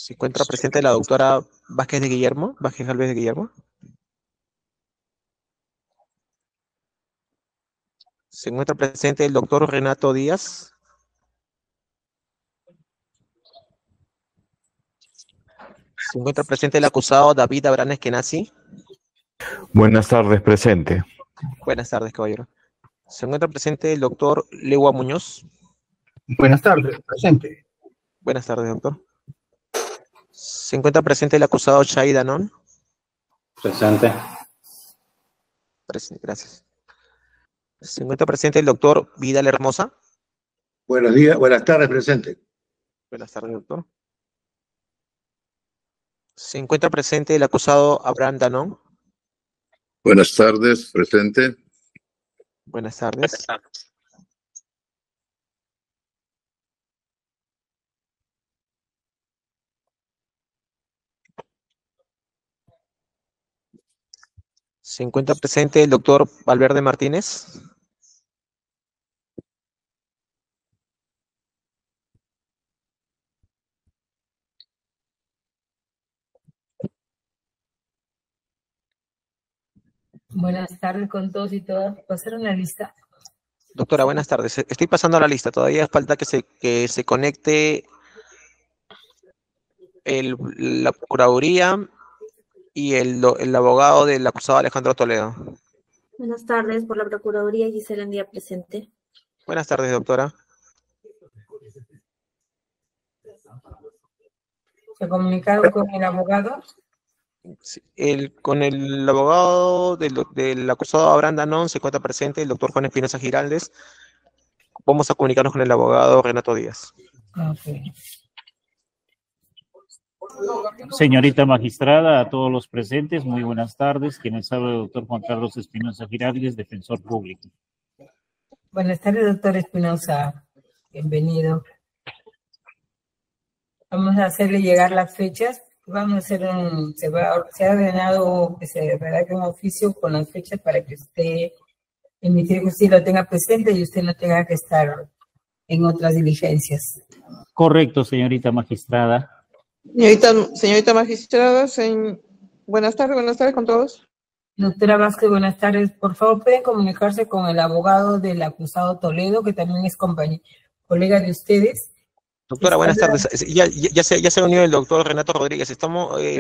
Se encuentra presente la doctora Vázquez de Guillermo, Vázquez Galvez de Guillermo. Se encuentra presente el doctor Renato Díaz. Se encuentra presente el acusado David Abraham Eskenazi. Buenas tardes, presente. Buenas tardes, caballero. Se encuentra presente el doctor Lewa Muñoz. Buenas tardes, presente. Buenas tardes, doctor. Se encuentra presente el acusado Shai Danon. Presente. Presente, gracias. Se encuentra presente el doctor Vidal Hermosa. Buenos días, buenas tardes, presente. Buenas tardes, doctor. Se encuentra presente el acusado Abraham Danon. Buenas tardes, presente. Buenas tardes. Se encuentra presente el doctor Valverde Martínez. Buenas tardes con todos y todas. ¿Pasaron la lista? Doctora, buenas tardes. Estoy pasando a la lista. Todavía falta que se conecte la Procuraduría y el abogado del acusado Alejandro Toledo. Buenas tardes, por la Procuraduría, Gisela Andía presente. Buenas tardes, doctora. ¿Se comunicaron con el abogado? Con el abogado del acusado Abraham Danon se encuentra presente el doctor Juan Espinosa Giraldes. Vamos a comunicarnos con el abogado Renato Díaz. Okay. Señorita magistrada, a todos los presentes, muy buenas tardes. Quienes habla el doctor Juan Carlos Espinosa Giraldes, defensor público. Buenas tardes, doctor Espinosa. Bienvenido. Vamos a hacerle llegar las fechas. Vamos a hacer se ha ordenado que se redacte un oficio con las fechas para que usted, el Ministerio de Justicia lo tenga presente y usted no tenga que estar en otras diligencias. Correcto, señorita magistrada. Señorita magistrada, buenas tardes con todos. Doctora Vázquez, buenas tardes. Por favor, pueden comunicarse con el abogado del acusado Toledo, que también es colega de ustedes. Doctora, buenas tardes. Ya se ha unido el doctor Renato Rodríguez.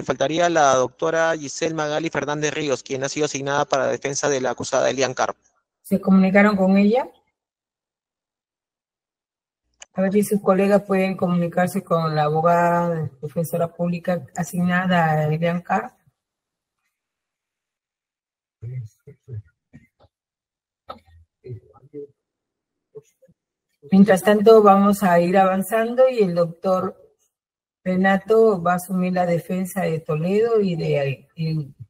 Faltaría la doctora Giselle Magali Fernández Ríos, quien ha sido asignada para la defensa de la acusada Elian Carp. ¿Se comunicaron con ella? A ver si sus colegas pueden comunicarse con la abogada defensora pública asignada a Elian Carp. Mientras tanto, vamos a ir avanzando y el doctor Renato va a asumir la defensa de Toledo y de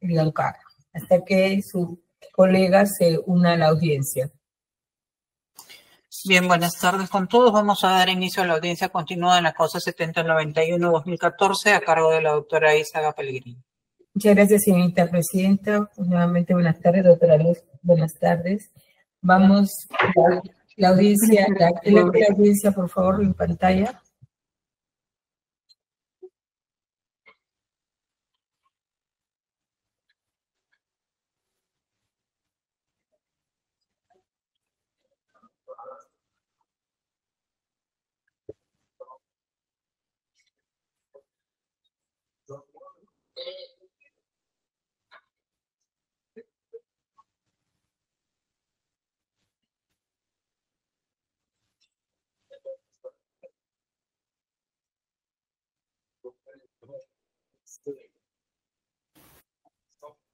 Elian Carp, hasta que su colega se una a la audiencia. Bien, buenas tardes con todos. Vamos a dar inicio a la audiencia continuada en la causa 7091-2014 a cargo de la doctora Isaga Pellegrini. Muchas gracias, señorita presidenta. Nuevamente, buenas tardes, doctora Luz. Buenas tardes. Vamos a la audiencia, la audiencia, por favor, en pantalla.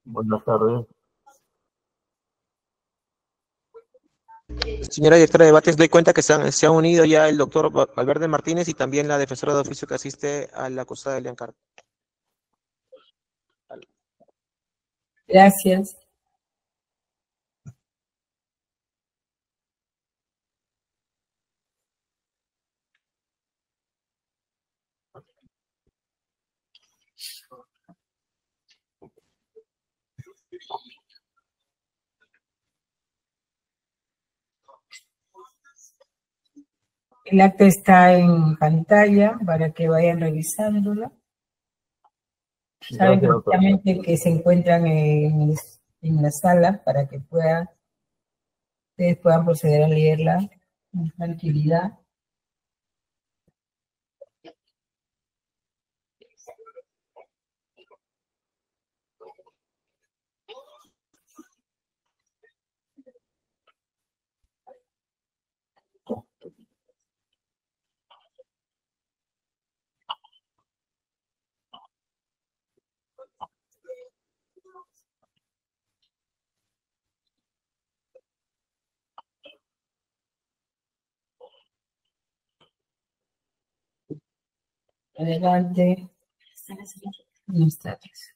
Buenas tardes. Señora directora de debates, doy cuenta que se han unido ya el doctor Valverde Martínez y también la defensora de oficio que asiste a la acusada Elian Carp. Gracias. El acta está en pantalla para que vayan revisándola. Saben perfectamente que se encuentran en la sala para que ustedes puedan proceder a leerla con tranquilidad. Adelante. Buenas tardes.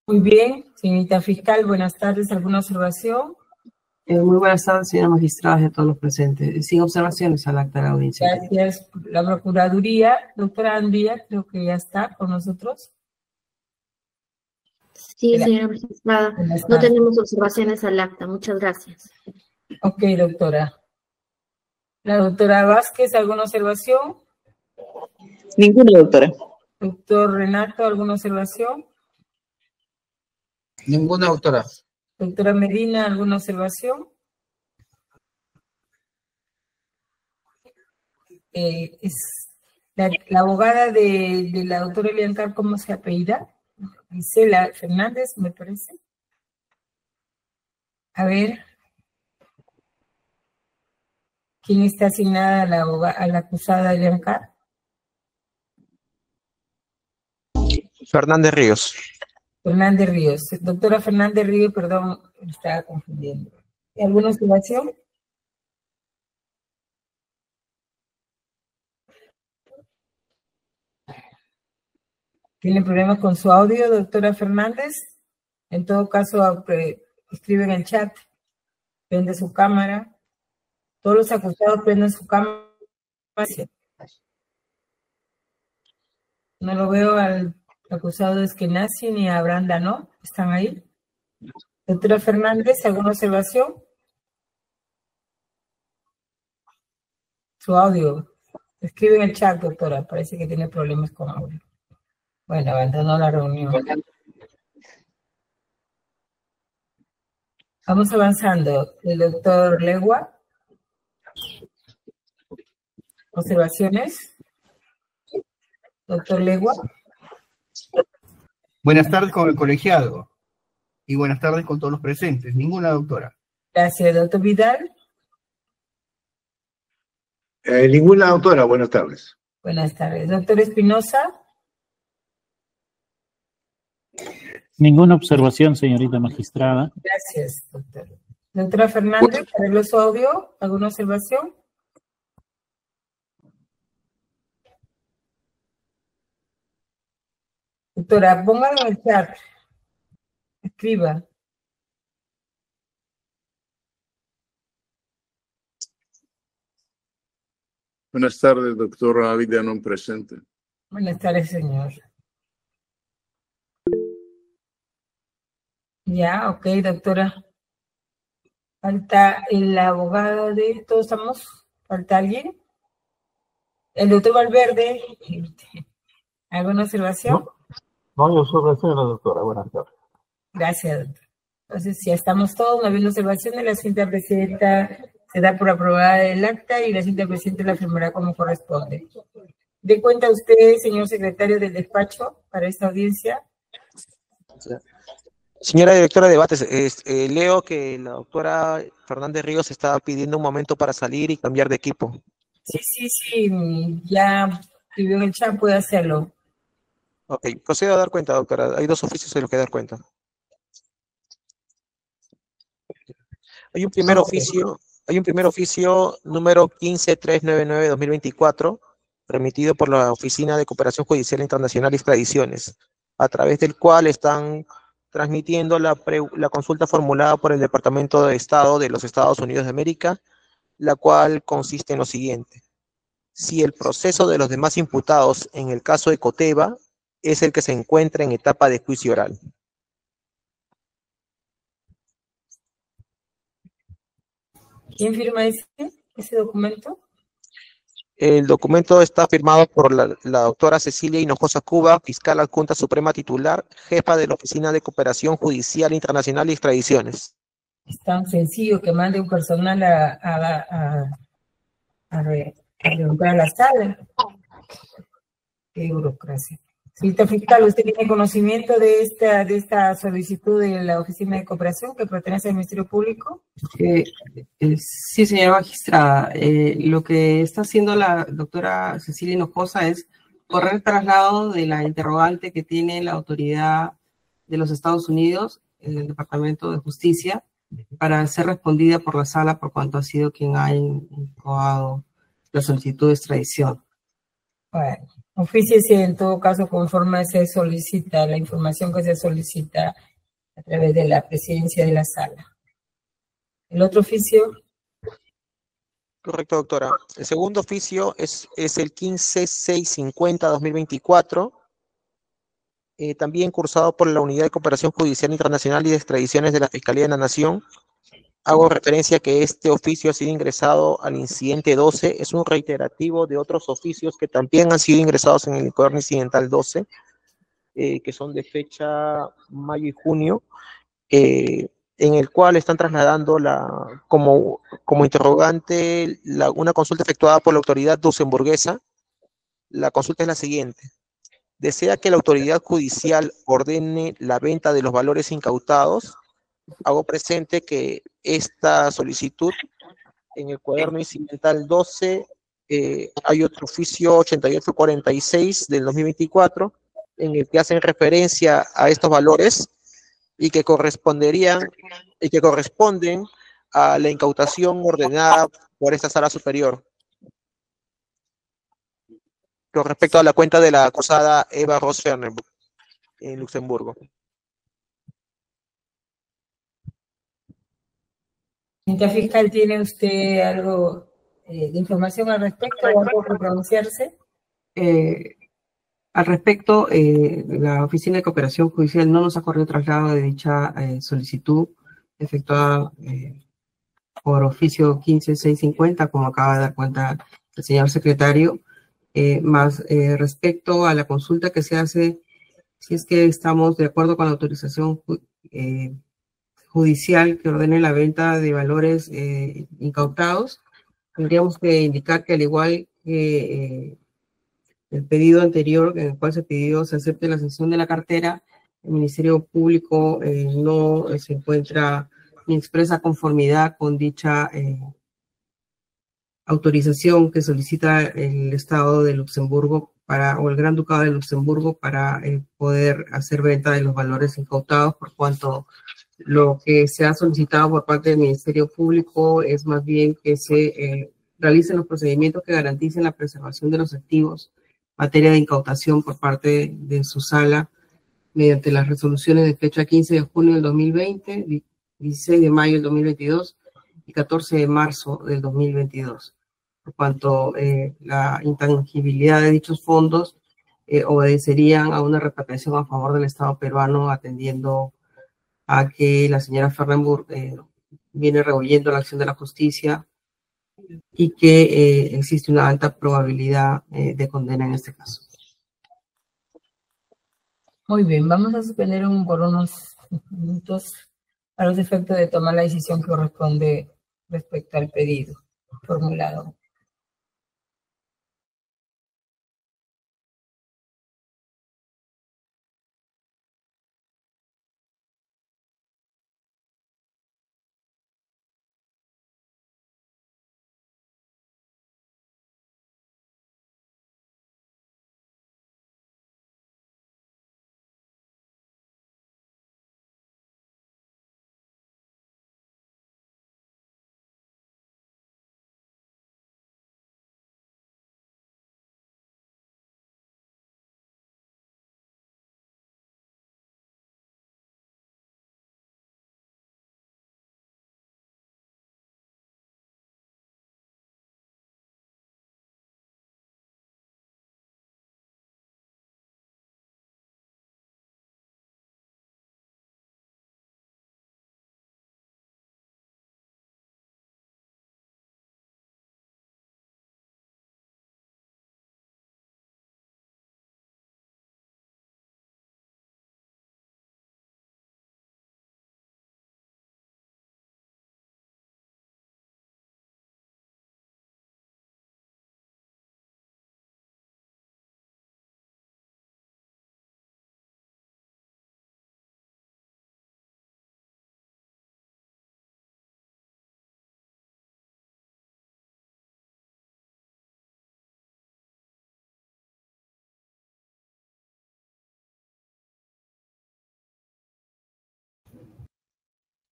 Muy bien, señorita fiscal, buenas tardes. ¿Alguna observación? Muy buenas tardes, señora magistrada y a todos los presentes. Sin observaciones al acta de la audiencia. Gracias. La Procuraduría, doctora Andía, creo que ya está con nosotros. Sí, señora magistrada. No tenemos observaciones al acta. Muchas gracias. Ok, doctora. La doctora Vázquez, ¿alguna observación? Ninguna, doctora. Doctor Renato, ¿alguna observación? Ninguna, doctora. Doctora Medina, ¿alguna observación? La abogada de la doctora Eliancar, ¿cómo se apellida? Gisela Fernández, me parece. A ver. ¿Quién está asignada a la acusada Eliancar? Fernández Ríos. Fernández Ríos. Doctora Fernández Ríos, perdón, me estaba confundiendo. ¿Alguna observación? ¿Tiene problemas con su audio, doctora Fernández? En todo caso, escribe en el chat. Prende su cámara. Todos los acusados prenden su cámara. No lo veo al acusado de Eskenazi ni a Branda, ¿no? ¿Están ahí? Doctora Fernández, ¿alguna observación? Su audio. Escribe en el chat, doctora. Parece que tiene problemas con audio. Bueno, abandonó la reunión. Vamos avanzando. El doctor Legua. ¿Observaciones? Doctor Legua. Buenas tardes con el colegiado y buenas tardes con todos los presentes. Ninguna, doctora. Gracias, doctor Vidal. Ninguna, doctora. Buenas tardes. Buenas tardes. Doctor Espinosa. Ninguna observación, señorita magistrada. Gracias, doctor. Doctora Fernández, arreglo su audio. ¿Alguna observación? Doctora, póngalo en el chat. Escriba. Buenas tardes, doctor Ávila, no presente. Buenas tardes, señor. Ya, ok, doctora. Falta el abogado de... ¿Todos estamos? ¿Falta alguien? El doctor Valverde. ¿Alguna observación? No hay observación, doctora. Buenas tardes. Gracias, doctor. Entonces, si ya estamos todos, no habiendo observaciones, la señora presidenta se da por aprobada el acta y la señora presidenta la firmará como corresponde. ¿De cuenta usted, señor secretario del despacho, para esta audiencia? Señora directora de debates, leo que la doctora Fernández Ríos está pidiendo un momento para salir y cambiar de equipo. Sí, ya escribió en el chat, puede hacerlo. Ok, procedo a dar cuenta, doctora. Hay dos oficios de los que dar cuenta. Hay un primer oficio número 15399-2024, remitido por la Oficina de Cooperación Judicial Internacional y Extradiciones, a través del cual están transmitiendo la consulta formulada por el Departamento de Estado de los Estados Unidos de América, la cual consiste en lo siguiente. Si el proceso de los demás imputados en el caso de Coteva es el que se encuentra en etapa de juicio oral. ¿Quién firma ese documento? El documento está firmado por la doctora Cecilia Hinojosa Cuba, fiscal adjunta suprema titular, jefa de la Oficina de Cooperación Judicial Internacional y Extradiciones. Es tan sencillo que mande un personal a preguntar a la sala. Qué burocracia. Señorita fiscal, ¿usted tiene conocimiento de esta solicitud de la Oficina de Cooperación que pertenece al Ministerio Público? Sí, señora magistrada. Lo que está haciendo la doctora Cecilia Hinojosa es correr el traslado de la interrogante que tiene la autoridad de los Estados Unidos, el Departamento de Justicia, para ser respondida por la sala por cuanto ha sido quien ha incoado la solicitud de extradición. Bueno, ofíciese en todo caso conforme se solicita, la información que se solicita a través de la presidencia de la sala. ¿El otro oficio? Correcto, doctora. El segundo oficio es el 15650-2024, también cursado por la Unidad de Cooperación Judicial Internacional y de Extradiciones de la Fiscalía de la Nación. Hago referencia que este oficio ha sido ingresado al incidente 12, es un reiterativo de otros oficios que también han sido ingresados en el cuaderno incidental 12, que son de fecha mayo y junio, en el cual están trasladando como interrogante una consulta efectuada por la autoridad luxemburguesa. La consulta es la siguiente. ¿Desea que la autoridad judicial ordene la venta de los valores incautados? Hago presente que esta solicitud en el cuaderno incidental 12 hay otro oficio 8846 del 2024 en el que hacen referencia a estos valores y que corresponden a la incautación ordenada por esta sala superior con respecto a la cuenta de la acusada Eva Rosferner en Luxemburgo. Señorita fiscal, ¿tiene usted algo de información al respecto o algo que pronunciarse? Al respecto, la Oficina de Cooperación Judicial no nos ha corrido traslado de dicha solicitud efectuada por oficio 15650, como acaba de dar cuenta el señor secretario, más respecto a la consulta que se hace, si es que estamos de acuerdo con la autorización judicial que ordene la venta de valores incautados, tendríamos que indicar que al igual que el pedido anterior en el cual se pidió se acepte la cesión de la cartera, el Ministerio Público no se encuentra ni expresa conformidad con dicha autorización que solicita el Estado de Luxemburgo o el Gran Ducado de Luxemburgo para poder hacer venta de los valores incautados, por cuanto lo que se ha solicitado por parte del Ministerio Público es más bien que se realicen los procedimientos que garanticen la preservación de los activos, materia de incautación por parte de su sala, mediante las resoluciones de fecha 15 de junio del 2020, 16 de mayo del 2022 y 14 de marzo del 2022. Por cuanto la intangibilidad de dichos fondos obedecerían a una repatriación a favor del Estado peruano, atendiendo a que la señora Ferrenburg viene rehuyendo la acción de la justicia y que existe una alta probabilidad de condena en este caso. Muy bien, vamos a suspender por unos minutos a los efectos de tomar la decisión que corresponde respecto al pedido formulado.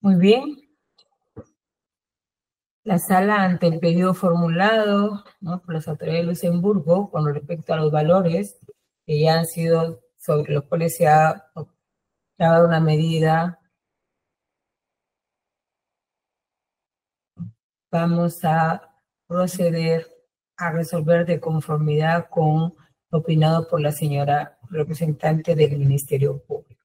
Muy bien. La sala, ante el pedido formulado, ¿no?, por las autoridades de Luxemburgo con respecto a los valores que ya han sido, sobre los cuales se ha dado una medida, vamos a proceder a resolver de conformidad con lo opinado por la señora representante del Ministerio Público.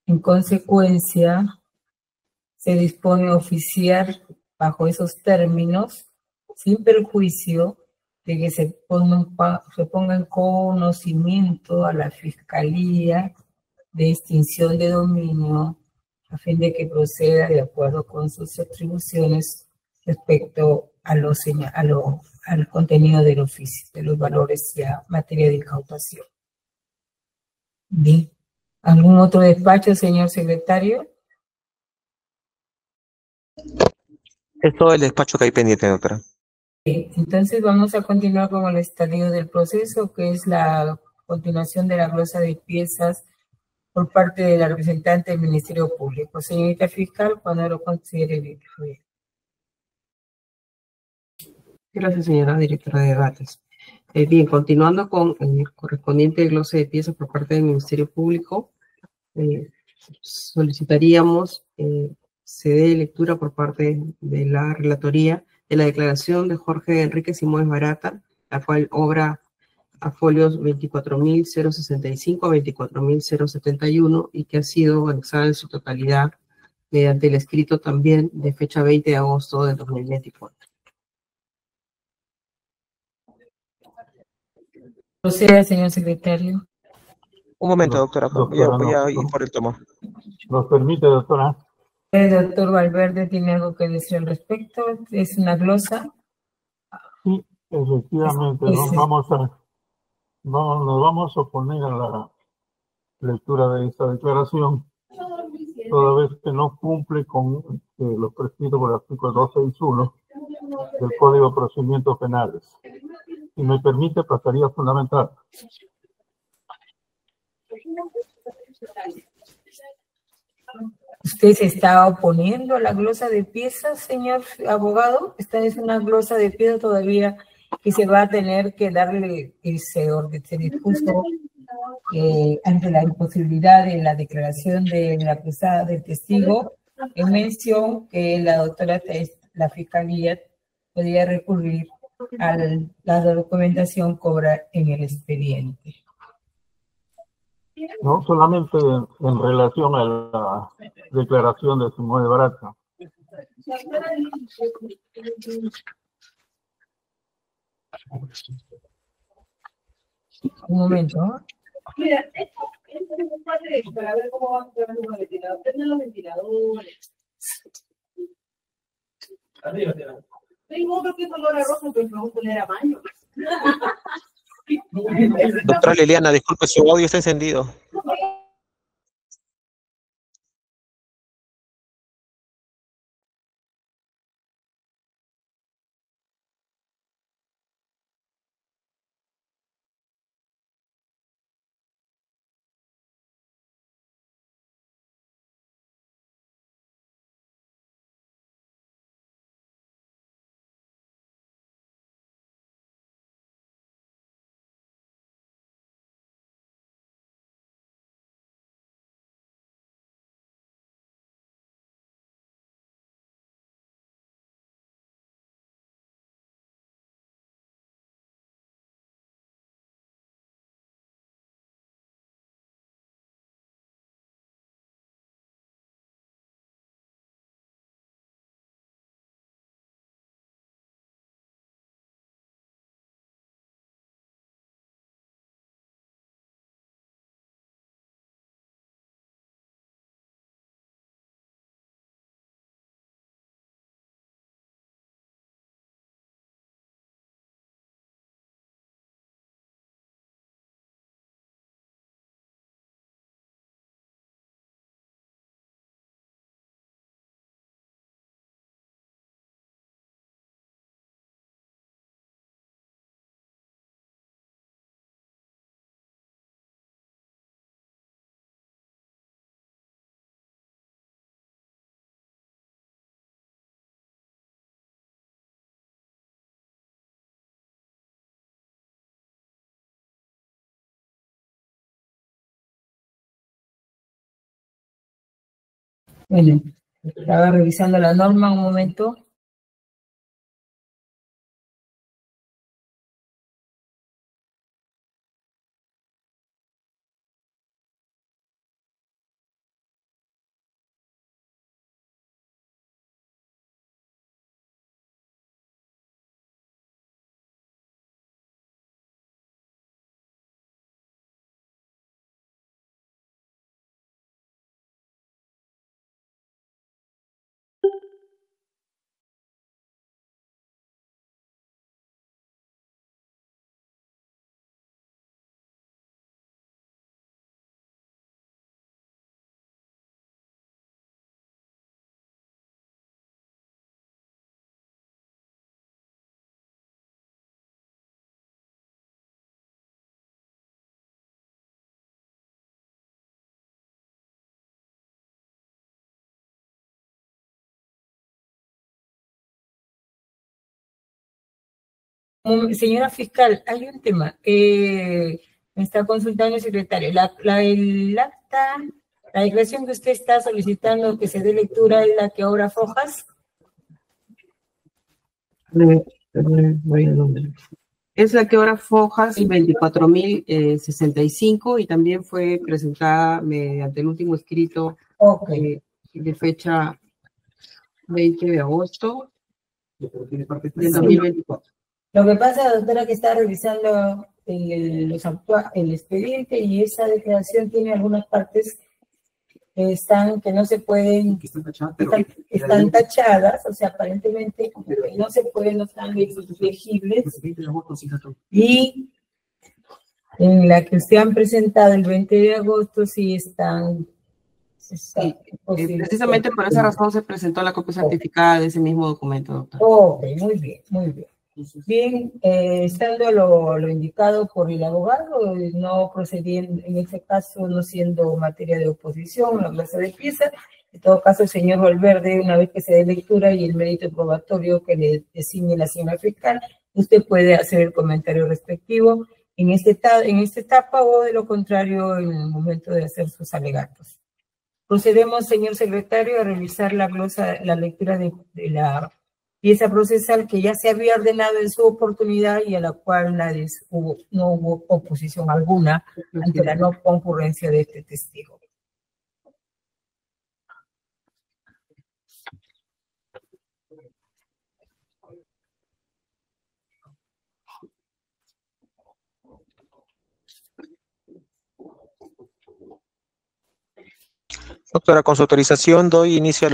En consecuencia, se dispone a oficiar bajo esos términos, sin perjuicio de que se ponga en conocimiento a la Fiscalía de extinción de dominio, a fin de que proceda de acuerdo con sus atribuciones respecto al contenido del oficio, de los valores ya materia de incautación. Bien. ¿Algún otro despacho, señor secretario? Es todo el despacho que hay pendiente, doctora. Entonces vamos a continuar con el estadio del proceso, que es la continuación de la glosa de piezas por parte de la representante del Ministerio Público. Señorita fiscal, cuando lo considere bien. Gracias, señora directora de debates. Bien, continuando con el correspondiente glosa de piezas por parte del Ministerio Público, solicitaríamos se dé lectura por parte de la relatoría de la declaración de Jorge Enrique Simões Barata, la cual obra a folios 24.065 a 24.071 y que ha sido anexada en su totalidad mediante el escrito también de fecha 20 de agosto del 2024. Proceda, señor secretario. Un momento, doctora. Voy a ir por el tomo. ¿Nos permite, doctora? El doctor Valverde tiene algo que decir al respecto. Es una glosa. Sí, efectivamente. Nos vamos a oponer a la lectura de esta declaración, toda vez que no cumple con lo prescrito por el artículo 261 del Código de Procedimientos Penales. Si me permite, pasaría a fundamental. ¿Usted se está oponiendo a la glosa de piezas, señor abogado? Esta es una glosa de piezas todavía que se va a tener que darle, se dispuso ante la imposibilidad de la declaración de la acusada del testigo, en mención que la doctora, la fiscalía, podría recurrir a la documentación cobra en el expediente. No solamente en relación a la declaración de Simões Barata. Un momento, ¿no? Mira, esto es un padre para ver cómo van quedando los ventiladores. Prenden los ventiladores. Tengo otro que es color a rojo, pero me poner a baño. Doctora Liliana, disculpe, su audio está encendido. Bueno, estaba revisando la norma un momento. Señora fiscal, hay un tema. Me está consultando el secretario. El acta, la declaración que usted está solicitando que se dé lectura es la que obra Fojas. Voy al número. Es la que ahora Fojas 24.065 y también fue presentada mediante el último escrito de fecha 20 de agosto del 2024. Lo que pasa, doctora, que está revisando el expediente y esa declaración tiene algunas partes que no se pueden, están tachadas, o sea, aparentemente como que no se pueden, no están legibles. Y en la que usted han presentado el 20 de agosto sí están. Sí, precisamente por esa razón se presentó la copia certificada de ese mismo documento, doctor. Ok, muy bien, muy bien. Bien, estando lo indicado por el abogado, no procediendo, en este caso no siendo materia de oposición, la clase de pieza, en todo caso el señor Valverde, una vez que se dé lectura y el mérito probatorio que le designe la señora fiscal, usted puede hacer el comentario respectivo en esta etapa o de lo contrario en el momento de hacer sus alegatos. Procedemos, señor secretario, a revisar la lectura de la pieza procesal que ya se había ordenado en su oportunidad y a la cual no hubo oposición alguna ante la no concurrencia de este testigo. Doctora, con su autorización doy inicio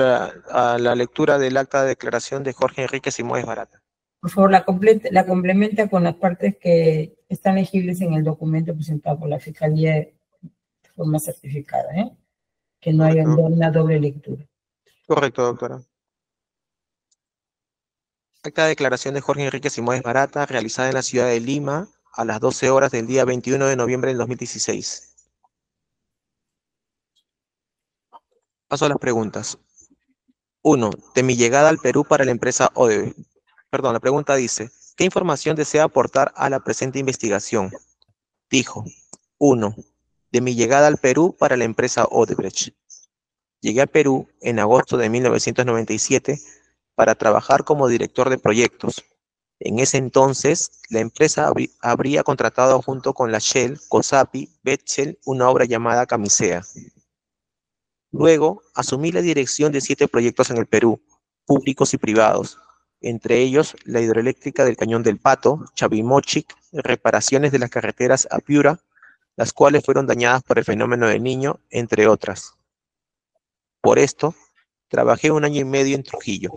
a la lectura del acta de declaración de Jorge Enrique Simoes Barata. Por favor, la complementa con las partes que están legibles en el documento presentado por la Fiscalía de forma certificada, que no haya una doble lectura. Correcto, doctora. Acta de declaración de Jorge Enrique Simoes Barata, realizada en la ciudad de Lima, a las 12 horas del día 21 de noviembre del 2016. Paso a las preguntas. 1. De mi llegada al Perú para la empresa Odebrecht. Perdón, la pregunta dice, ¿qué información desea aportar a la presente investigación? Dijo, 1. De mi llegada al Perú para la empresa Odebrecht. Llegué al Perú en agosto de 1997 para trabajar como director de proyectos. En ese entonces, la empresa habría contratado junto con la Shell, COSAPI, Bechtel, una obra llamada Camisea. Luego, asumí la dirección de 7 proyectos en el Perú, públicos y privados, entre ellos la hidroeléctrica del Cañón del Pato, Chavimochic, reparaciones de las carreteras a Piura, las cuales fueron dañadas por el fenómeno del Niño, entre otras. Por esto, trabajé 1 año y medio en Trujillo.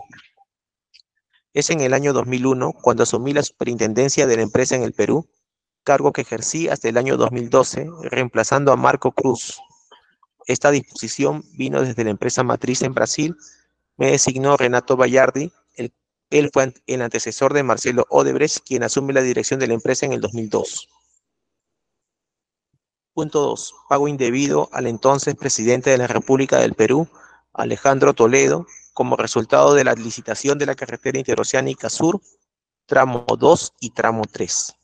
Es en el año 2001 cuando asumí la superintendencia de la empresa en el Perú, cargo que ejercí hasta el año 2012, reemplazando a Marco Cruz. Esta disposición vino desde la empresa matriz en Brasil, me designó Renato Bayardi, él fue el antecesor de Marcelo Odebrecht, quien asume la dirección de la empresa en el 2002. Punto 2. Pago indebido al entonces presidente de la República del Perú, Alejandro Toledo, como resultado de la licitación de la carretera interoceánica sur, tramo 2 y tramo 3.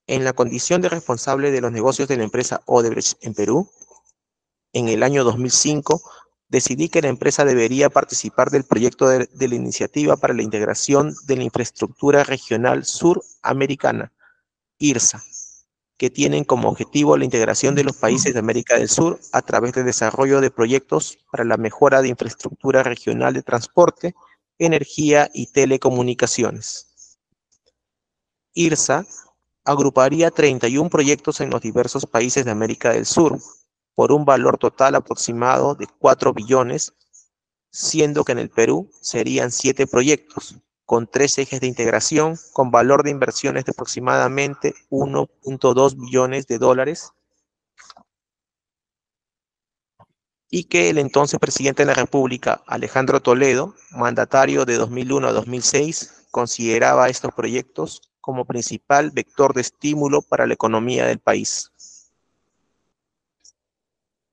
En la condición de responsable de los negocios de la empresa Odebrecht en Perú, en el año 2005, decidí que la empresa debería participar del proyecto de la Iniciativa para la Integración de la Infraestructura Regional Suramericana, IRSA, que tienen como objetivo la integración de los países de América del Sur a través del desarrollo de proyectos para la mejora de infraestructura regional de transporte, energía y telecomunicaciones. IRSA agruparía 31 proyectos en los diversos países de América del Sur, por un valor total aproximado de 4 billones, siendo que en el Perú serían 7 proyectos, con 3 ejes de integración, con valor de inversiones de aproximadamente 1.2 billones de dólares, y que el entonces presidente de la República, Alejandro Toledo, mandatario de 2001 a 2006, consideraba estos proyectos como principal vector de estímulo para la economía del país.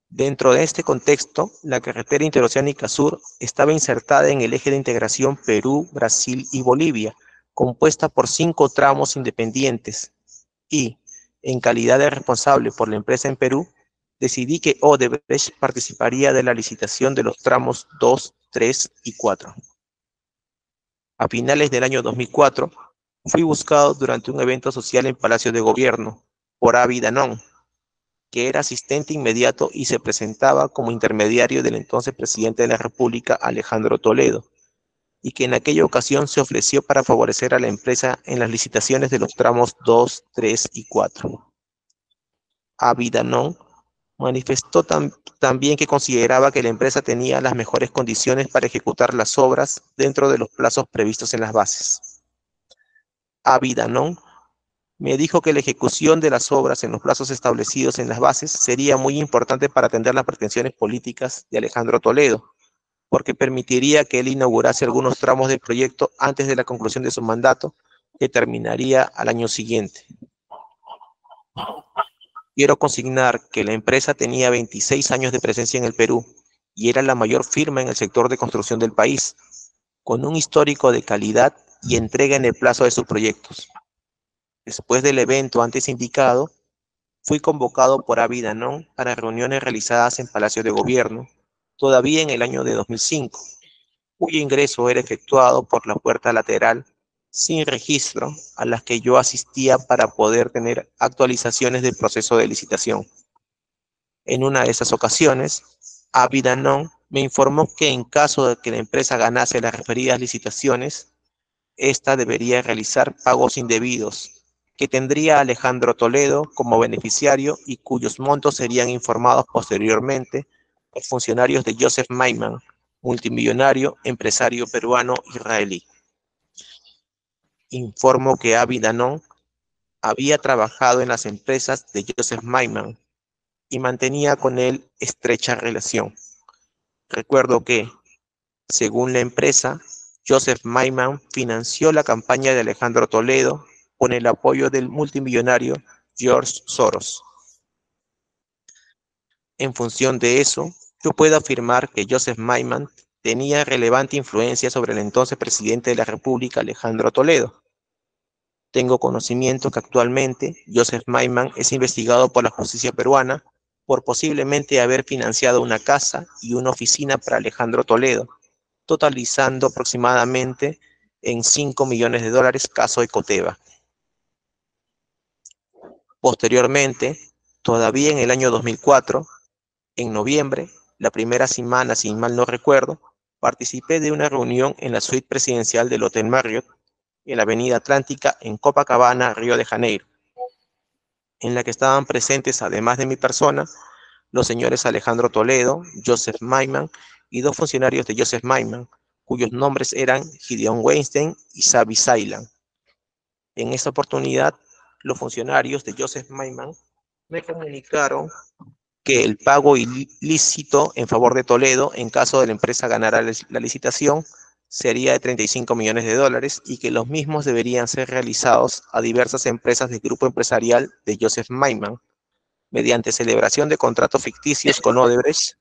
Dentro de este contexto, la carretera interoceánica sur estaba insertada en el eje de integración Perú, Brasil y Bolivia, compuesta por 5 tramos independientes, y, en calidad de responsable por la empresa en Perú, decidí que Odebrecht participaría de la licitación de los tramos 2, 3 y 4. A finales del año 2004, fui buscado durante un evento social en Palacio de Gobierno por Avi Danon, que era asistente inmediato y se presentaba como intermediario del entonces presidente de la República, Alejandro Toledo, y que en aquella ocasión se ofreció para favorecer a la empresa en las licitaciones de los tramos 2, 3 y 4. Avi Danon manifestó también que consideraba que la empresa tenía las mejores condiciones para ejecutar las obras dentro de los plazos previstos en las bases. Avi Danon me dijo que la ejecución de las obras en los plazos establecidos en las bases sería muy importante para atender las pretensiones políticas de Alejandro Toledo, porque permitiría que él inaugurase algunos tramos del proyecto antes de la conclusión de su mandato, que terminaría al año siguiente. Quiero consignar que la empresa tenía 26 años de presencia en el Perú y era la mayor firma en el sector de construcción del país, con un histórico de calidad y entrega en el plazo de sus proyectos. Después del evento antes indicado, fui convocado por Avi Danon para reuniones realizadas en Palacio de Gobierno, todavía en el año de 2005, cuyo ingreso era efectuado por la puerta lateral, sin registro, a las que yo asistía para poder tener actualizaciones del proceso de licitación. En una de esas ocasiones, Avi Danon me informó que en caso de que la empresa ganase las referidas licitaciones, esta debería realizar pagos indebidos, que tendría a Alejandro Toledo como beneficiario y cuyos montos serían informados posteriormente a funcionarios de Joseph Mayman, multimillonario empresario peruano-israelí. Informo que Avi Danon había trabajado en las empresas de Joseph Mayman y mantenía con él estrecha relación. Recuerdo que, según la empresa, Joseph Mayman financió la campaña de Alejandro Toledo con el apoyo del multimillonario George Soros. En función de eso, yo puedo afirmar que Joseph Mayman tenía relevante influencia sobre el entonces presidente de la República, Alejandro Toledo. Tengo conocimiento que actualmente Joseph Mayman es investigado por la justicia peruana por posiblemente haber financiado una casa y una oficina para Alejandro Toledo, totalizando aproximadamente en $5 millones, caso Ecoteva. Posteriormente, todavía en el año 2004, en noviembre, la primera semana, si mal no recuerdo, participé de una reunión en la suite presidencial del Hotel Marriott, en la Avenida Atlántica, en Copacabana, Río de Janeiro, en la que estaban presentes, además de mi persona, los señores Alejandro Toledo, Joseph Mayman y dos funcionarios de Joseph Mayman, cuyos nombres eran Gideon Weinstein y Xavi Saylan. En esta oportunidad, los funcionarios de Joseph Mayman me comunicaron que el pago ilícito en favor de Toledo, en caso de la empresa ganara la licitación, sería de $35 millones y que los mismos deberían ser realizados a diversas empresas del grupo empresarial de Joseph Mayman, mediante celebración de contratos ficticios con Odebrecht.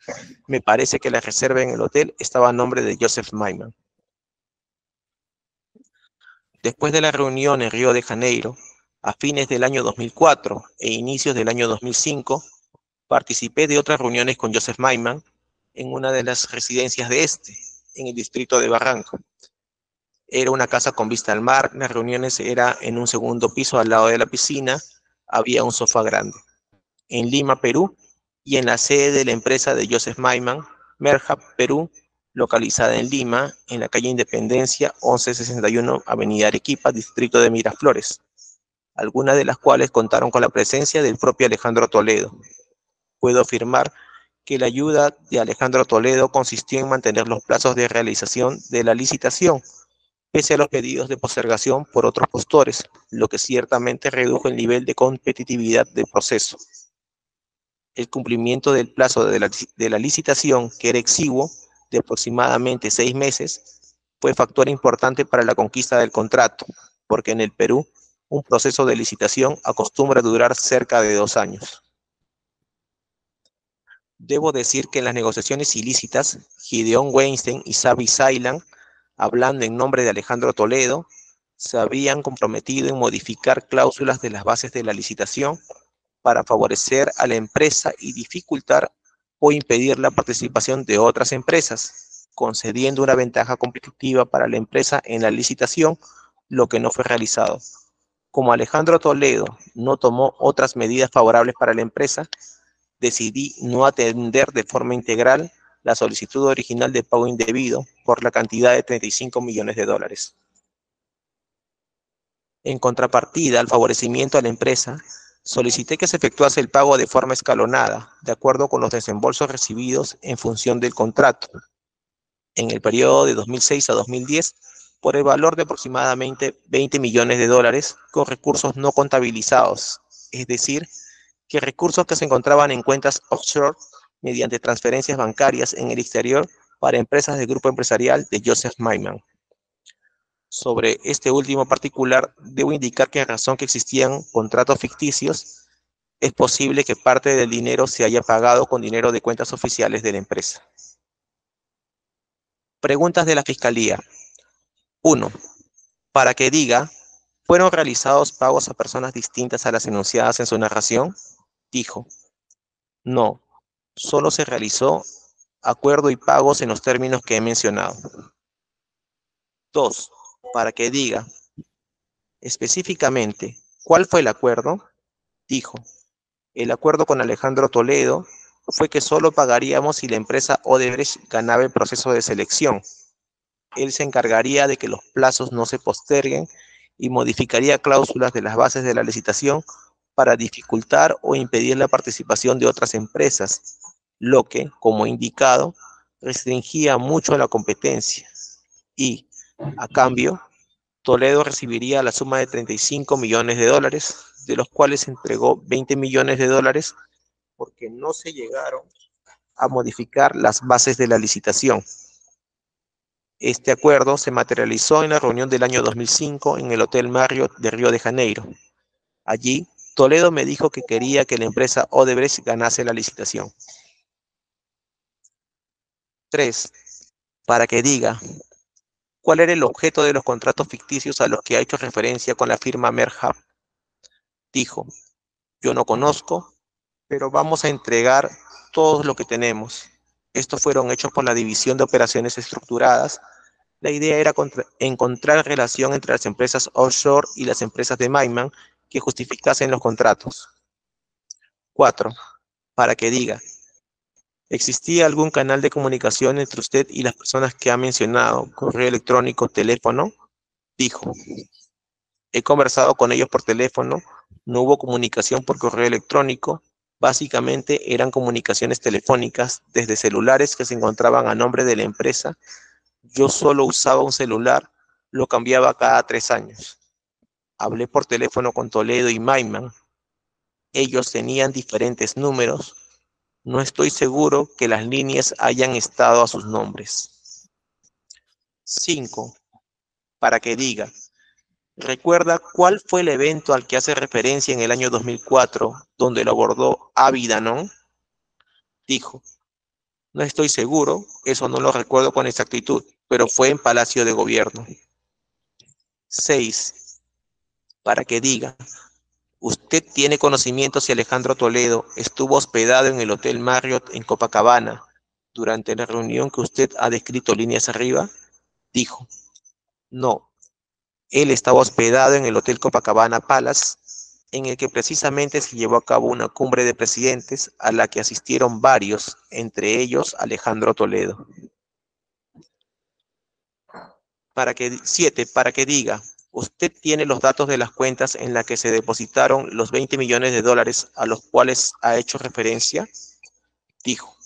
Me parece que la reserva en el hotel estaba a nombre de Joseph Mayman. Después de la reunión en Río de Janeiro, a fines del año 2004 e inicios del año 2005, participé de otras reuniones con Joseph Mayman en una de las residencias de en el distrito de Barranco. Era una casa con vista al mar, las reuniones eran en un segundo piso al lado de la piscina, había un sofá grande. En Lima, Perú, y en la sede de la empresa de Joseph Mayman, Merhab, Perú, localizada en Lima, en la calle Independencia, 1161, Avenida Arequipa, distrito de Miraflores, algunas de las cuales contaron con la presencia del propio Alejandro Toledo. Puedo afirmar que la ayuda de Alejandro Toledo consistió en mantener los plazos de realización de la licitación, pese a los pedidos de postergación por otros postores, lo que ciertamente redujo el nivel de competitividad del proceso. El cumplimiento del plazo de la licitación, que era exiguo, de aproximadamente 6 meses, fue factor importante para la conquista del contrato, porque en el Perú, un proceso de licitación acostumbra durar cerca de 2 años. Debo decir que en las negociaciones ilícitas, Gideon Weinstein y Xavi Saylan, hablando en nombre de Alejandro Toledo, se habían comprometido en modificar cláusulas de las bases de la licitación para favorecer a la empresa y dificultar o impedir la participación de otras empresas, concediendo una ventaja competitiva para la empresa en la licitación, lo que no fue realizado. Como Alejandro Toledo no tomó otras medidas favorables para la empresa, decidí no atender de forma integral la solicitud original de pago indebido por la cantidad de $35 millones. En contrapartida al favorecimiento a la empresa, solicité que se efectuase el pago de forma escalonada, de acuerdo con los desembolsos recibidos en función del contrato, en el periodo de 2006 a 2010, por el valor de aproximadamente $20 millones con recursos no contabilizados, es decir, que recursos que se encontraban en cuentas offshore mediante transferencias bancarias en el exterior para empresas del grupo empresarial de Joseph Mayman. Sobre este último particular, debo indicar que en razón que existían contratos ficticios, es posible que parte del dinero se haya pagado con dinero de cuentas oficiales de la empresa. Preguntas de la Fiscalía. 1. Para que diga, ¿fueron realizados pagos a personas distintas a las enunciadas en su narración? Dijo, no, solo se realizó acuerdo y pagos en los términos que he mencionado. 2. Para que diga, específicamente, ¿cuál fue el acuerdo? Dijo, el acuerdo con Alejandro Toledo fue que solo pagaríamos si la empresa Odebrecht ganaba el proceso de selección. Él se encargaría de que los plazos no se posterguen y modificaría cláusulas de las bases de la licitación para dificultar o impedir la participación de otras empresas, lo que, como indicado, restringía mucho la competencia. Y, a cambio, Toledo recibiría la suma de 35 millones de dólares, de los cuales entregó 20 millones de dólares porque no se llegaron a modificar las bases de la licitación. Este acuerdo se materializó en la reunión del año 2005 en el Hotel Marriott de Río de Janeiro. Allí, Toledo me dijo que quería que la empresa Odebrecht ganase la licitación. 3. Para que diga cuál era el objeto de los contratos ficticios a los que ha hecho referencia con la firma Merhab. Dijo, yo no conozco, pero vamos a entregar todo lo que tenemos. Estos fueron hechos por la División de Operaciones Estructuradas. La idea era encontrar relación entre las empresas offshore y las empresas de Mayman que justificasen los contratos. 4. Para que diga, ¿existía algún canal de comunicación entre usted y las personas que ha mencionado, correo electrónico, teléfono? Dijo, he conversado con ellos por teléfono, no hubo comunicación por correo electrónico, básicamente eran comunicaciones telefónicas desde celulares que se encontraban a nombre de la empresa. Yo solo usaba un celular, lo cambiaba cada 3 años. Hablé por teléfono con Toledo y Mayman. Ellos tenían diferentes números. No estoy seguro que las líneas hayan estado a sus nombres. 5. Para que diga, ¿recuerda cuál fue el evento al que hace referencia en el año 2004, donde lo abordó Avi Danon? Dijo, no estoy seguro, eso no lo recuerdo con exactitud, pero fue en Palacio de Gobierno. 6. Para que diga, ¿usted tiene conocimiento si Alejandro Toledo estuvo hospedado en el Hotel Marriott en Copacabana durante la reunión que usted ha descrito líneas arriba? Dijo, no. Él estaba hospedado en el Hotel Copacabana Palace, en el que precisamente se llevó a cabo una cumbre de presidentes a la que asistieron varios, entre ellos Alejandro Toledo. 7. Para que diga, ¿usted tiene los datos de las cuentas en las que se depositaron los 20 millones de dólares a los cuales ha hecho referencia? Dijo,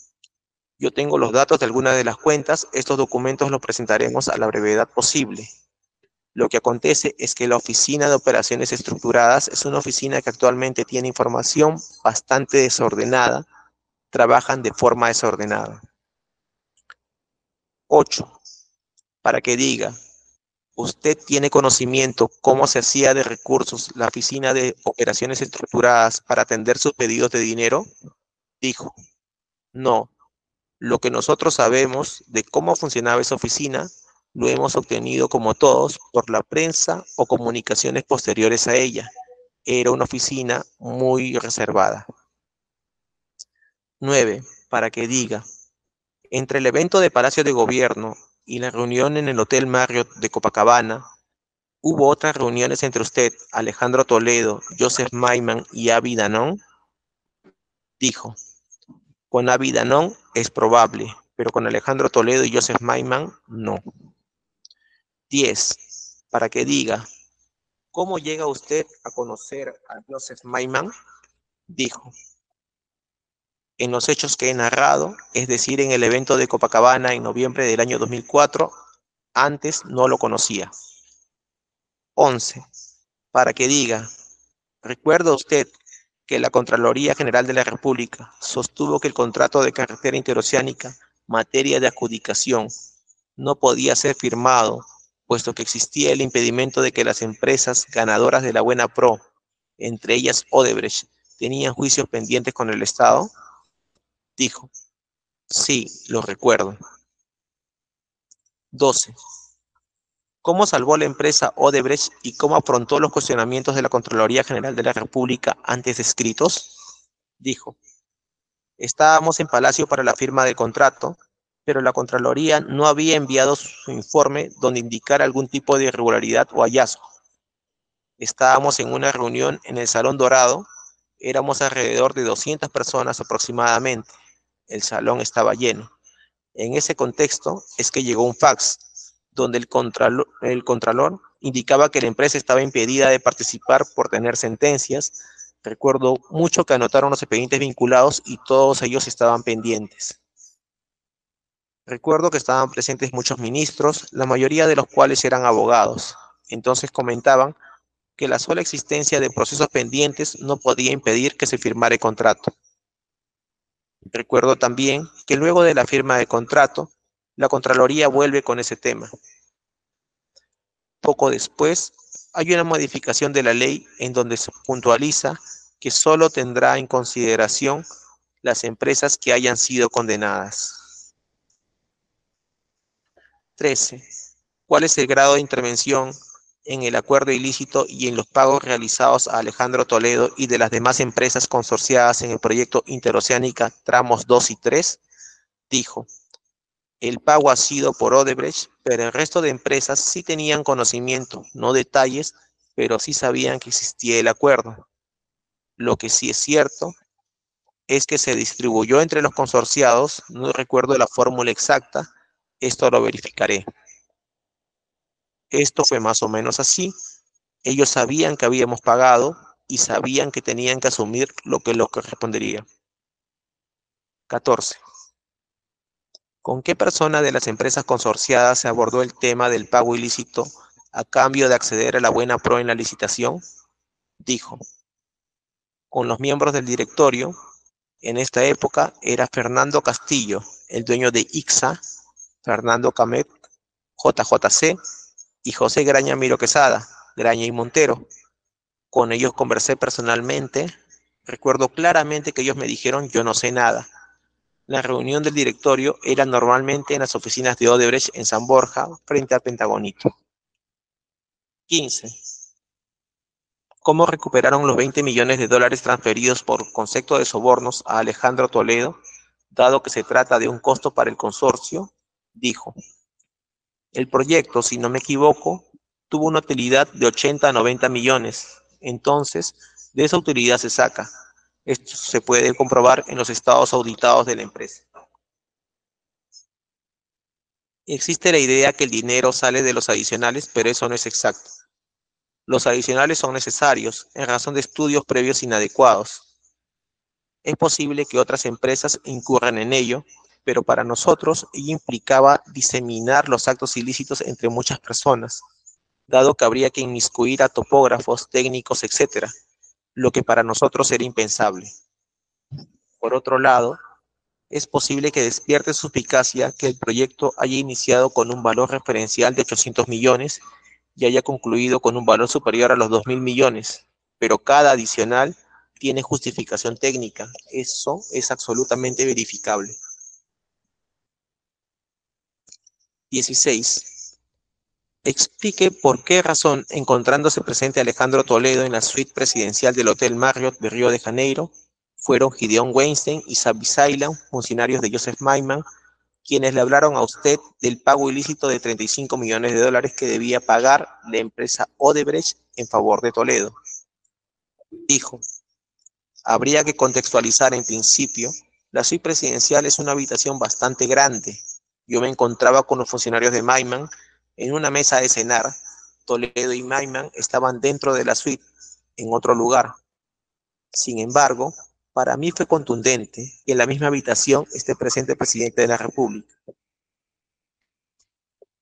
yo tengo los datos de algunas de las cuentas, estos documentos los presentaremos a la brevedad posible. Lo que acontece es que la Oficina de Operaciones Estructuradas es una oficina que actualmente tiene información bastante desordenada, trabajan de forma desordenada. 8. Para que diga, ¿usted tiene conocimiento cómo se hacía de recursos la Oficina de Operaciones Estructuradas para atender sus pedidos de dinero? Dijo, no. Lo que nosotros sabemos de cómo funcionaba esa oficina lo hemos obtenido como todos por la prensa o comunicaciones posteriores a ella. Era una oficina muy reservada. 9. Para que diga, entre el evento de Palacio de Gobierno y la reunión en el Hotel Marriott de Copacabana, ¿hubo otras reuniones entre usted, Alejandro Toledo, Joseph Mayman y Avi Danon? Dijo, con Avi Danon es probable, pero con Alejandro Toledo y Joseph Mayman no. 10. Para que diga, ¿cómo llega usted a conocer a Joseph Mayman? Dijo, en los hechos que he narrado, es decir, en el evento de Copacabana en noviembre del año 2004, antes no lo conocía. 11. Para que diga, ¿recuerda usted que la Contraloría General de la República sostuvo que el contrato de carretera interoceánica, materia de adjudicación, no podía ser firmado, puesto que existía el impedimento de que las empresas ganadoras de la Buena Pro, entre ellas Odebrecht, tenían juicios pendientes con el Estado? Dijo, sí, lo recuerdo. 12. ¿Cómo salvó la empresa Odebrecht y cómo afrontó los cuestionamientos de la Contraloría General de la República antes descritos? Dijo, estábamos en Palacio para la firma del contrato, pero la Contraloría no había enviado su informe donde indicara algún tipo de irregularidad o hallazgo. Estábamos en una reunión en el Salón Dorado, éramos alrededor de 200 personas aproximadamente. El salón estaba lleno. En ese contexto es que llegó un fax, donde el contralor indicaba que la empresa estaba impedida de participar por tener sentencias. Recuerdo mucho que anotaron los expedientes vinculados y todos ellos estaban pendientes. Recuerdo que estaban presentes muchos ministros, la mayoría de los cuales eran abogados. Entonces comentaban que la sola existencia de procesos pendientes no podía impedir que se firmara el contrato. Recuerdo también que luego de la firma del contrato, la Contraloría vuelve con ese tema. Poco después, hay una modificación de la ley en donde se puntualiza que solo tendrá en consideración las empresas que hayan sido condenadas. 13. ¿Cuál es el grado de intervención en el acuerdo ilícito y en los pagos realizados a Alejandro Toledo y de las demás empresas consorciadas en el proyecto Interoceánica tramos 2 y 3? Dijo: el pago ha sido por Odebrecht, pero el resto de empresas sí tenían conocimiento, no detalles, pero sí sabían que existía el acuerdo. Lo que sí es cierto es que se distribuyó entre los consorciados, no recuerdo la fórmula exacta, esto lo verificaré. Esto fue más o menos así. Ellos sabían que habíamos pagado y sabían que tenían que asumir lo que correspondería. 14. ¿Con qué persona de las empresas consorciadas se abordó el tema del pago ilícito a cambio de acceder a la buena pro en la licitación? Dijo: con los miembros del directorio. En esta época era Fernando Castillo, el dueño de ICSA, Fernando Camet, JJC y José Graña Miro Quesada, Graña y Montero. Con ellos conversé personalmente. Recuerdo claramente que ellos me dijeron: yo no sé nada. La reunión del directorio era normalmente en las oficinas de Odebrecht en San Borja, frente al Pentagonito. 15. ¿Cómo recuperaron los 20 millones de dólares transferidos por concepto de sobornos a Alejandro Toledo, dado que se trata de un costo para el consorcio? Dijo: el proyecto, si no me equivoco, tuvo una utilidad de 80 a 90 millones. Entonces, de esa utilidad se saca. Esto se puede comprobar en los estados auditados de la empresa. Existe la idea que el dinero sale de los adicionales, pero eso no es exacto. Los adicionales son necesarios en razón de estudios previos inadecuados. Es posible que otras empresas incurran en ello, pero para nosotros ello implicaba diseminar los actos ilícitos entre muchas personas, dado que habría que inmiscuir a topógrafos, técnicos, etc., lo que para nosotros era impensable. Por otro lado, es posible que despierte suspicacia que el proyecto haya iniciado con un valor referencial de 800 millones y haya concluido con un valor superior a los 2.000 millones, pero cada adicional tiene justificación técnica. Eso es absolutamente verificable. 16. Explique por qué razón, encontrándose presente Alejandro Toledo en la suite presidencial del Hotel Marriott de Río de Janeiro, fueron Gideon Weinstein y Xavi Sailan, funcionarios de Joseph Maiman, quienes le hablaron a usted del pago ilícito de 35 millones de dólares que debía pagar la empresa Odebrecht en favor de Toledo. Dijo: habría que contextualizar en principio, la suite presidencial es una habitación bastante grande. Yo me encontraba con los funcionarios de Maiman en una mesa de cenar. Toledo y Maiman estaban dentro de la suite, en otro lugar. Sin embargo, para mí fue contundente que en la misma habitación esté presente el presidente de la República.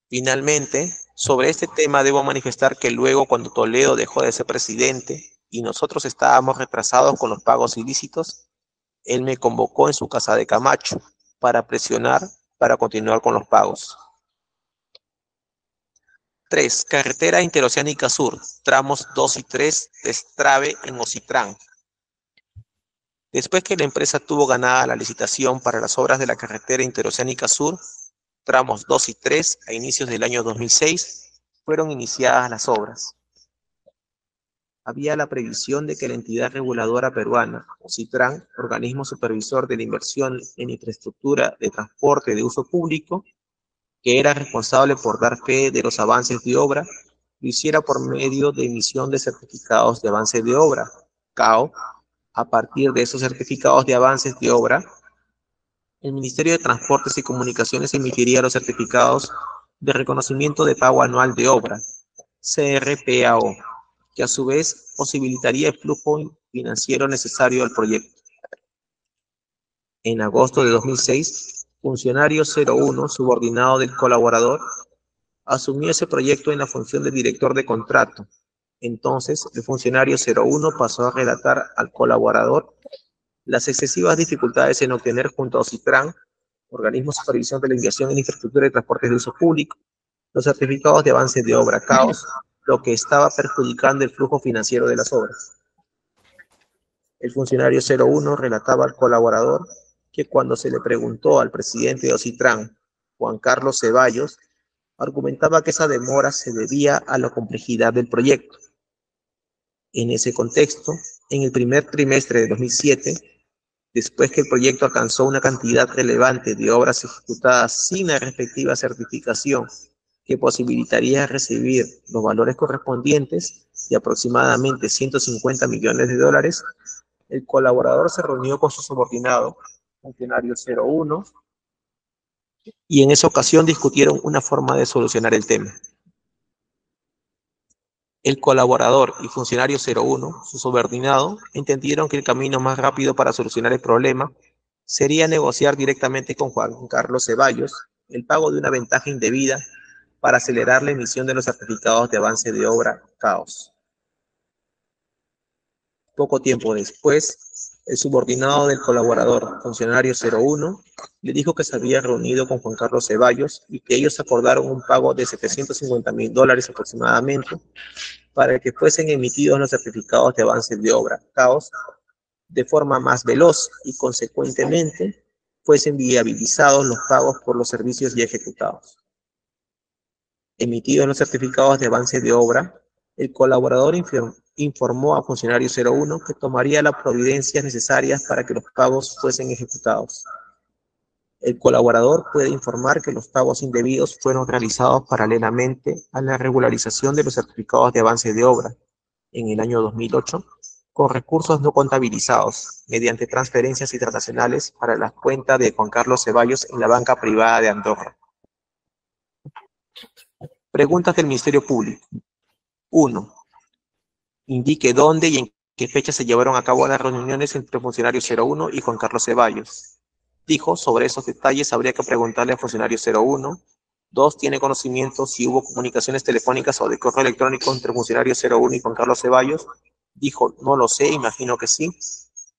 Finalmente, sobre este tema debo manifestar que luego, cuando Toledo dejó de ser presidente y nosotros estábamos retrasados con los pagos ilícitos, él me convocó en su casa de Camacho para presionar para continuar con los pagos. 3. Carretera Interoceánica Sur, tramos 2 y 3, Destrave en Ocitrán. Después que la empresa tuvo ganada la licitación para las obras de la carretera Interoceánica Sur, tramos 2 y 3, a inicios del año 2006, fueron iniciadas las obras. Había la previsión de que la entidad reguladora peruana, Ocitrán, organismo supervisor de la inversión en infraestructura de transporte de uso público, que era responsable por dar fe de los avances de obra, lo hiciera por medio de emisión de certificados de avance de obra, CAO. A partir de esos certificados de avances de obra, el Ministerio de Transportes y Comunicaciones emitiría los certificados de reconocimiento de pago anual de obra, CRPAO, que a su vez posibilitaría el flujo financiero necesario al proyecto. En agosto de 2006, funcionario 01, subordinado del colaborador, asumió ese proyecto en la función de director de contrato. Entonces, el funcionario 01 pasó a relatar al colaborador las excesivas dificultades en obtener junto a OSITRAN, organismo de supervisión de la inversión en infraestructura y transportes de uso público, los certificados de avance de obra CAOS, lo que estaba perjudicando el flujo financiero de las obras. El funcionario 01 relataba al colaborador que cuando se le preguntó al presidente de OSITRAN, Juan Carlos Ceballos, argumentaba que esa demora se debía a la complejidad del proyecto. En ese contexto, en el primer trimestre de 2007, después que el proyecto alcanzó una cantidad relevante de obras ejecutadas sin la respectiva certificación que posibilitaría recibir los valores correspondientes de aproximadamente 150 millones de dólares, el colaborador se reunió con su subordinado, funcionario 01, y en esa ocasión discutieron una forma de solucionar el tema. El colaborador y funcionario 01, su subordinado, entendieron que el camino más rápido para solucionar el problema sería negociar directamente con Juan Carlos Ceballos el pago de una ventaja indebida para acelerar la emisión de los certificados de avance de obra CAOS. Poco tiempo después, el subordinado del colaborador, funcionario 01, le dijo que se había reunido con Juan Carlos Ceballos y que ellos acordaron un pago de $750,000 aproximadamente para que fuesen emitidos los certificados de avance de obra CAOS de forma más veloz y, consecuentemente, fuesen viabilizados los pagos por los servicios ya ejecutados. Emitidos los certificados de avance de obra, el colaborador informó a funcionario 01 que tomaría las providencias necesarias para que los pagos fuesen ejecutados. El colaborador puede informar que los pagos indebidos fueron realizados paralelamente a la regularización de los certificados de avance de obra en el año 2008 con recursos no contabilizados mediante transferencias internacionales para la cuenta de Juan Carlos Ceballos en la banca privada de Andorra. Preguntas del Ministerio Público. 1. Indique dónde y en qué fecha se llevaron a cabo las reuniones entre funcionario 01 y Juan Carlos Ceballos. Dijo, sobre esos detalles habría que preguntarle al funcionario 01. 2. Tiene conocimiento si hubo comunicaciones telefónicas o de correo electrónico entre funcionario 01 y Juan Carlos Ceballos. Dijo, no lo sé, imagino que sí.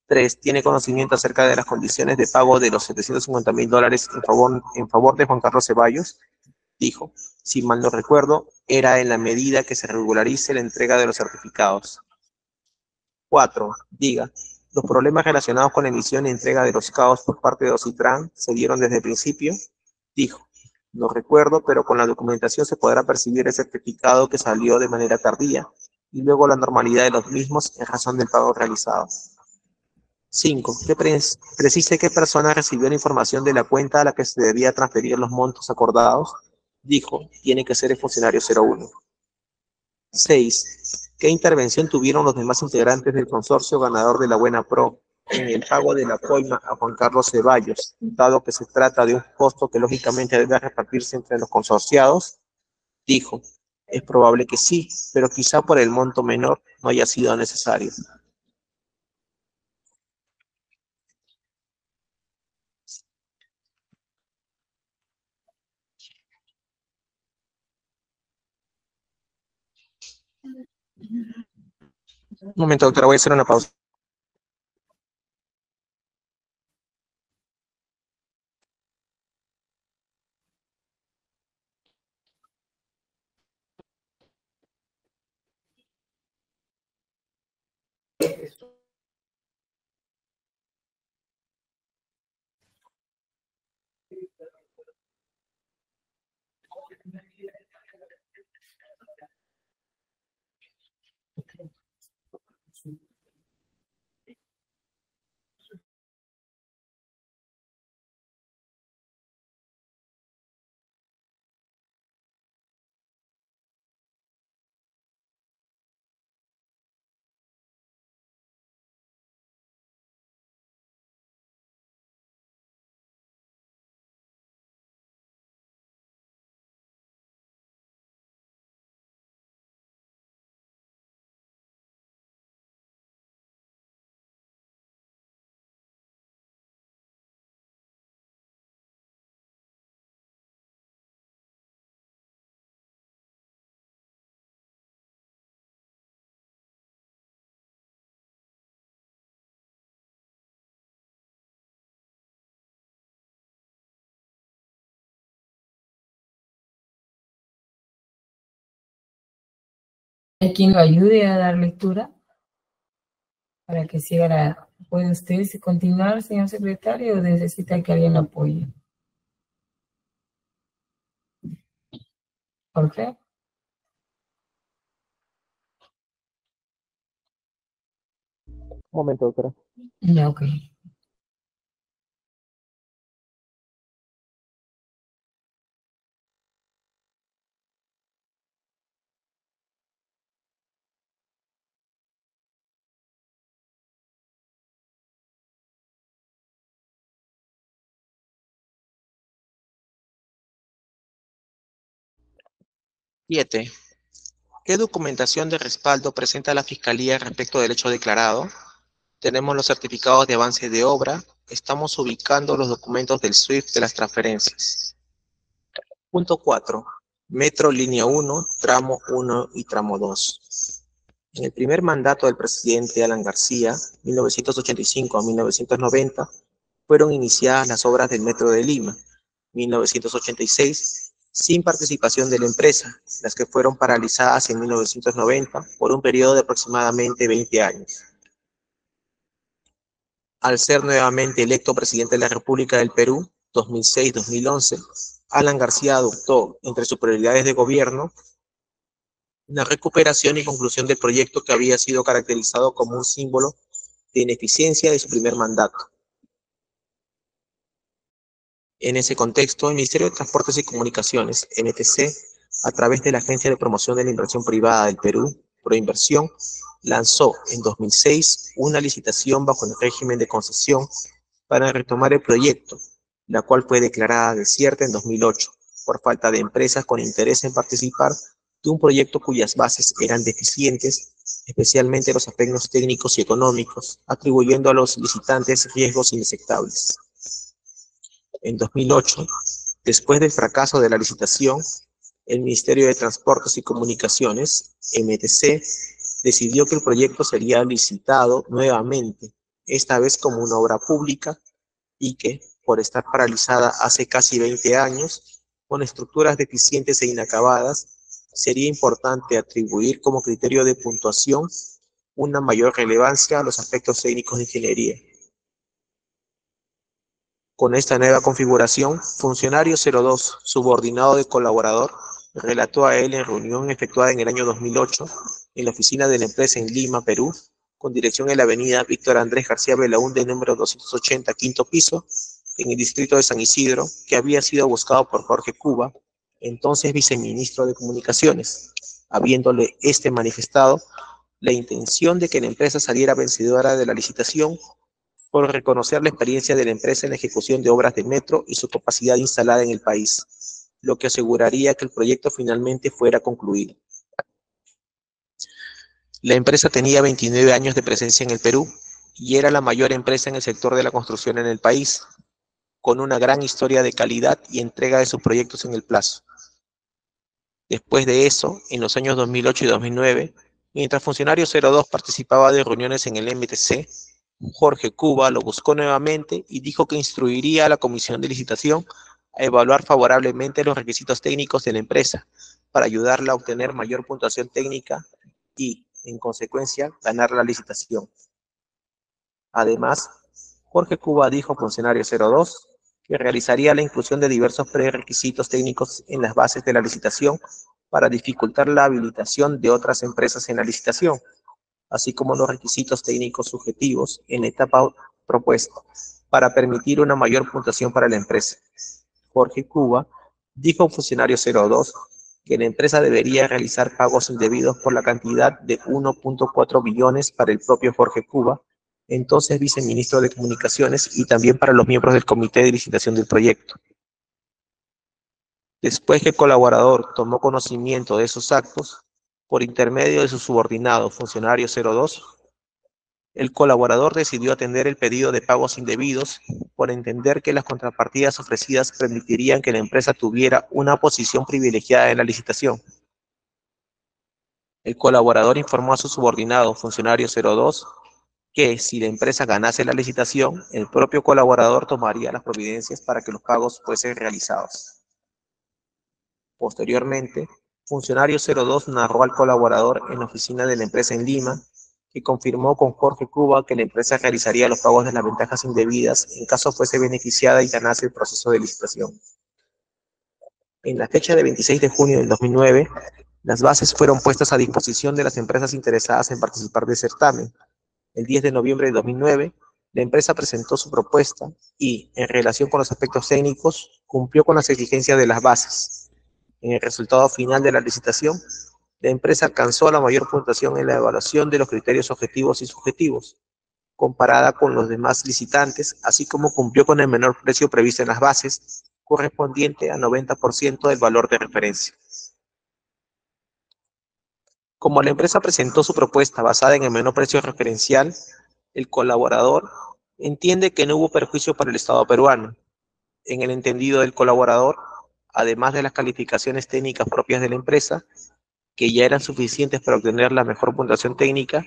3. Tiene conocimiento acerca de las condiciones de pago de los $750,000 en favor de Juan Carlos Ceballos. Dijo, si mal no recuerdo, era en la medida que se regularice la entrega de los certificados. 4. Diga, los problemas relacionados con la emisión y entrega de los CAOS por parte de OSITRAN se dieron desde el principio. Dijo, no recuerdo, pero con la documentación se podrá percibir el certificado que salió de manera tardía y luego la normalidad de los mismos en razón del pago realizado. 5. Que precise qué persona recibió la información de la cuenta a la que se debía transferir los montos acordados. Dijo, tiene que ser el funcionario 01. 6. ¿Qué intervención tuvieron los demás integrantes del consorcio ganador de la Buena Pro en el pago de la coima a Juan Carlos Ceballos, dado que se trata de un costo que lógicamente debe repartirse entre los consorciados? Dijo, es probable que sí, pero quizá por el monto menor no haya sido necesario. Un momento, doctora, voy a hacer una pausa. ¿Hay quien lo ayude a dar lectura? Para que siga la... ¿Puede usted continuar, señor secretario, o necesita que alguien lo apoye? Jorge. Un momento, doctora. Ya, ok. Siete. ¿Qué documentación de respaldo presenta la Fiscalía respecto del hecho declarado? Tenemos los certificados de avance de obra. Estamos ubicando los documentos del SWIFT de las transferencias. Punto 4. Metro Línea 1, Tramo 1 y Tramo 2. En el primer mandato del presidente Alan García, 1985 a 1990, fueron iniciadas las obras del Metro de Lima, 1986, sin participación de la empresa, las que fueron paralizadas en 1990 por un periodo de aproximadamente 20 años. Al ser nuevamente electo presidente de la República del Perú, 2006-2011, Alan García adoptó, entre sus prioridades de gobierno, la recuperación y conclusión del proyecto que había sido caracterizado como un símbolo de ineficiencia de su primer mandato. En ese contexto, el Ministerio de Transportes y Comunicaciones, MTC, a través de la Agencia de Promoción de la Inversión Privada del Perú, Proinversión, lanzó en 2006 una licitación bajo el régimen de concesión para retomar el proyecto, la cual fue declarada desierta en 2008 por falta de empresas con interés en participar de un proyecto cuyas bases eran deficientes, especialmente los aspectos técnicos y económicos, atribuyendo a los licitantes riesgos inaceptables. En 2008, después del fracaso de la licitación, el Ministerio de Transportes y Comunicaciones, MTC, decidió que el proyecto sería licitado nuevamente, esta vez como una obra pública, y que, por estar paralizada hace casi 20 años, con estructuras deficientes e inacabadas, sería importante atribuir como criterio de puntuación una mayor relevancia a los aspectos técnicos de ingeniería. Con esta nueva configuración, funcionario 02, subordinado de colaborador, relató a él en reunión efectuada en el año 2008 en la oficina de la empresa en Lima, Perú, con dirección en la avenida Víctor Andrés García Belaúnde, número 280, quinto piso, en el distrito de San Isidro, que había sido buscado por Jorge Cuba, entonces viceministro de Comunicaciones, habiéndole manifestado la intención de que la empresa saliera vencedora de la licitación por reconocer la experiencia de la empresa en la ejecución de obras de metro y su capacidad instalada en el país, lo que aseguraría que el proyecto finalmente fuera concluido. La empresa tenía 29 años de presencia en el Perú y era la mayor empresa en el sector de la construcción en el país, con una gran historia de calidad y entrega de sus proyectos en el plazo. Después de eso, en los años 2008 y 2009, mientras funcionario 02 participaba de reuniones en el MTC, Jorge Cuba lo buscó nuevamente y dijo que instruiría a la comisión de licitación a evaluar favorablemente los requisitos técnicos de la empresa para ayudarla a obtener mayor puntuación técnica y, en consecuencia, ganar la licitación. Además, Jorge Cuba dijo a funcionario 02 que realizaría la inclusión de diversos prerequisitos técnicos en las bases de la licitación para dificultar la habilitación de otras empresas en la licitación, así como los requisitos técnicos subjetivos en la etapa propuesta, para permitir una mayor puntuación para la empresa. Jorge Cuba dijo a un funcionario 02 que la empresa debería realizar pagos indebidos por la cantidad de 1.4 billones para el propio Jorge Cuba, entonces viceministro de Comunicaciones, y también para los miembros del comité de licitación del proyecto. Después que el colaborador tomó conocimiento de esos actos, por intermedio de su subordinado, funcionario 02, el colaborador decidió atender el pedido de pagos indebidos por entender que las contrapartidas ofrecidas permitirían que la empresa tuviera una posición privilegiada en la licitación. El colaborador informó a su subordinado, funcionario 02, que si la empresa ganase la licitación, el propio colaborador tomaría las providencias para que los pagos fuesen realizados. Posteriormente, Funcionario 02 narró al colaborador en la oficina de la empresa en Lima, que confirmó con Jorge Cuba que la empresa realizaría los pagos de las ventajas indebidas en caso fuese beneficiada y ganase el proceso de licitación. En la fecha de 26 de junio del 2009, las bases fueron puestas a disposición de las empresas interesadas en participar del certamen. El 10 de noviembre de 2009, la empresa presentó su propuesta y, en relación con los aspectos técnicos, cumplió con las exigencias de las bases. En el resultado final de la licitación, la empresa alcanzó la mayor puntuación en la evaluación de los criterios objetivos y subjetivos, comparada con los demás licitantes, así como cumplió con el menor precio previsto en las bases, correspondiente al 90% del valor de referencia. Como la empresa presentó su propuesta basada en el menor precio referencial, el colaborador entiende que no hubo perjuicio para el Estado peruano. En el entendido del colaborador, además de las calificaciones técnicas propias de la empresa, que ya eran suficientes para obtener la mejor puntuación técnica,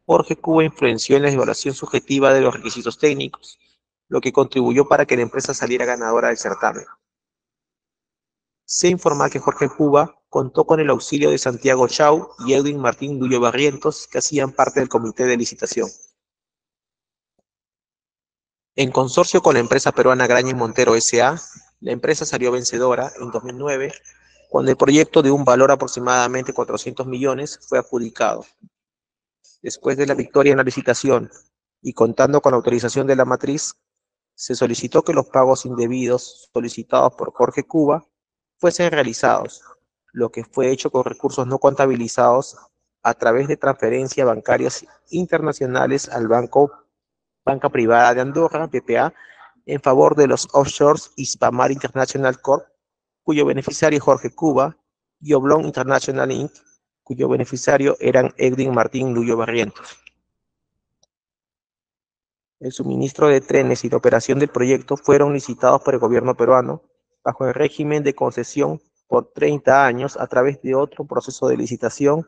Jorge Cuba influenció en la evaluación subjetiva de los requisitos técnicos, lo que contribuyó para que la empresa saliera ganadora del certamen. Se informa que Jorge Cuba contó con el auxilio de Santiago Chau y Edwin Martín Luyo Barrientos, que hacían parte del comité de licitación. En consorcio con la empresa peruana Graña y Montero S.A., la empresa salió vencedora en 2009, cuando el proyecto de un valor aproximadamente 400 millones fue adjudicado. Después de la victoria en la licitación y contando con la autorización de la matriz, se solicitó que los pagos indebidos solicitados por Jorge Cuba fuesen realizados, lo que fue hecho con recursos no contabilizados a través de transferencias bancarias internacionales al Banca Privada de Andorra, BPA, en favor de los offshores Hispamar International Corp., cuyo beneficiario es Jorge Cuba, y Oblong International Inc., cuyo beneficiario eran Edwin Martín Luyo Barrientos. El suministro de trenes y la operación del proyecto fueron licitados por el gobierno peruano bajo el régimen de concesión por 30 años a través de otro proceso de licitación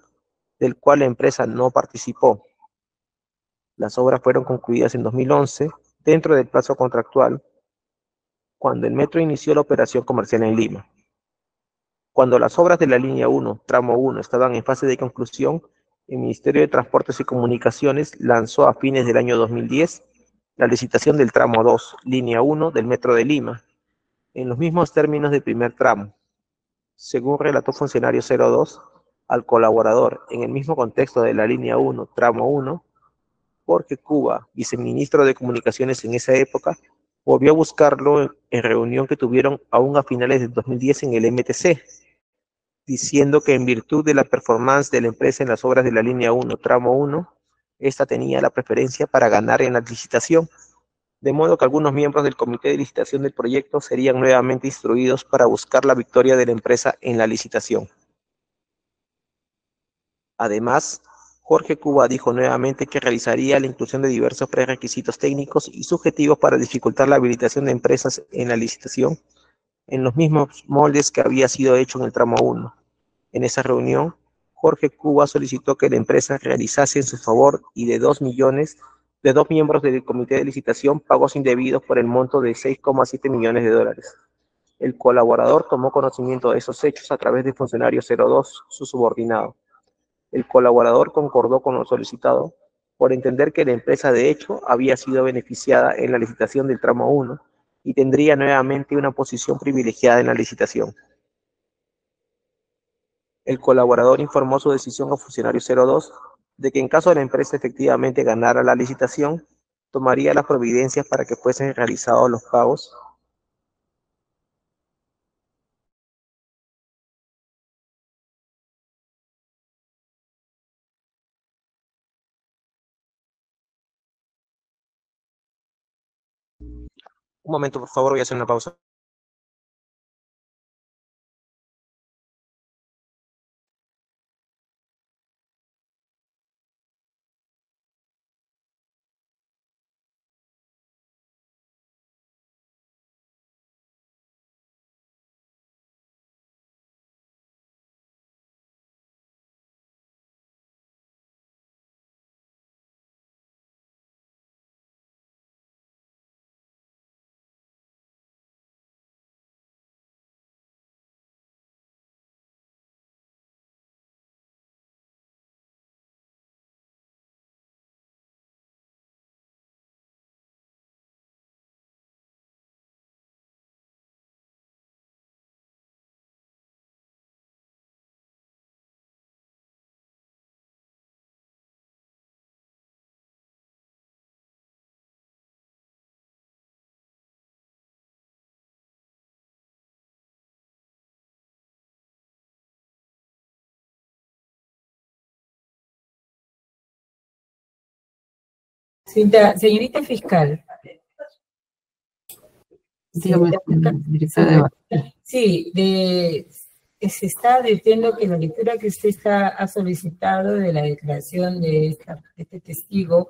del cual la empresa no participó. Las obras fueron concluidas en 2011 dentro del plazo contractual, cuando el metro inició la operación comercial en Lima. Cuando las obras de la línea 1, tramo 1, estaban en fase de conclusión, el Ministerio de Transportes y Comunicaciones lanzó a fines del año 2010 la licitación del tramo 2, línea 1 del Metro de Lima, en los mismos términos del primer tramo. Según relató funcionario 02 al colaborador, en el mismo contexto de la línea 1, tramo 1, Jorge Cuba, viceministro de Comunicaciones en esa época, volvió a buscarlo en reunión que tuvieron aún a finales de 2010 en el MTC, diciendo que en virtud de la performance de la empresa en las obras de la línea 1, tramo 1, esta tenía la preferencia para ganar en la licitación, de modo que algunos miembros del comité de licitación del proyecto serían nuevamente instruidos para buscar la victoria de la empresa en la licitación. Además, Jorge Cuba dijo nuevamente que realizaría la inclusión de diversos prerequisitos técnicos y subjetivos para dificultar la habilitación de empresas en la licitación, en los mismos moldes que había sido hecho en el tramo 1. En esa reunión, Jorge Cuba solicitó que la empresa realizase en su favor y de 2 miembros del comité de licitación pagos indebidos por el monto de 6,7 millones de dólares. El colaborador tomó conocimiento de esos hechos a través de funcionario 02, su subordinado. El colaborador concordó con lo solicitado por entender que la empresa de hecho había sido beneficiada en la licitación del tramo 1 y tendría nuevamente una posición privilegiada en la licitación. El colaborador informó su decisión al funcionario 02 de que en caso de la empresa efectivamente ganara la licitación, tomaría las providencias para que fuesen realizados los pagos Un momento, por favor, voy a hacer una pausa. Señorita fiscal. Dígame, directora de Sí, se está advirtiendo que la lectura que usted ha solicitado de la declaración de este testigo,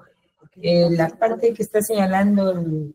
la parte que está señalando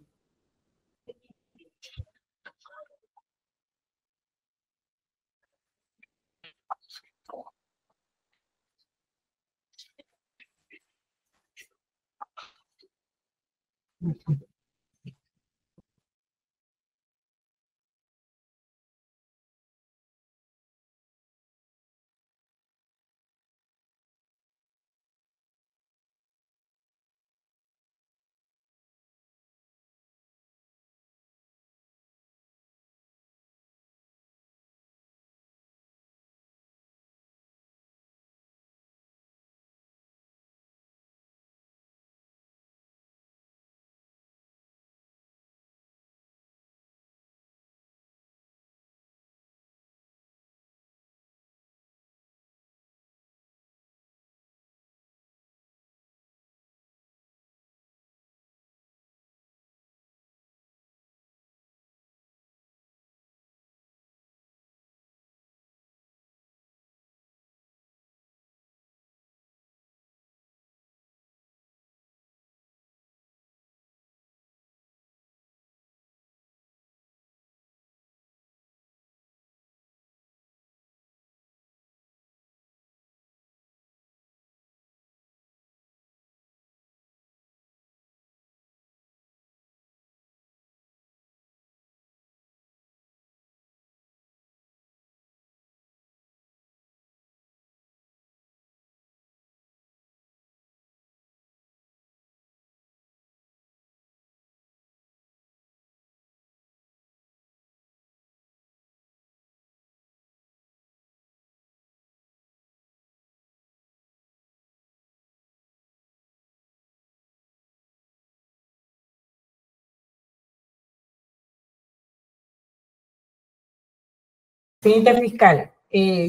señorita fiscal,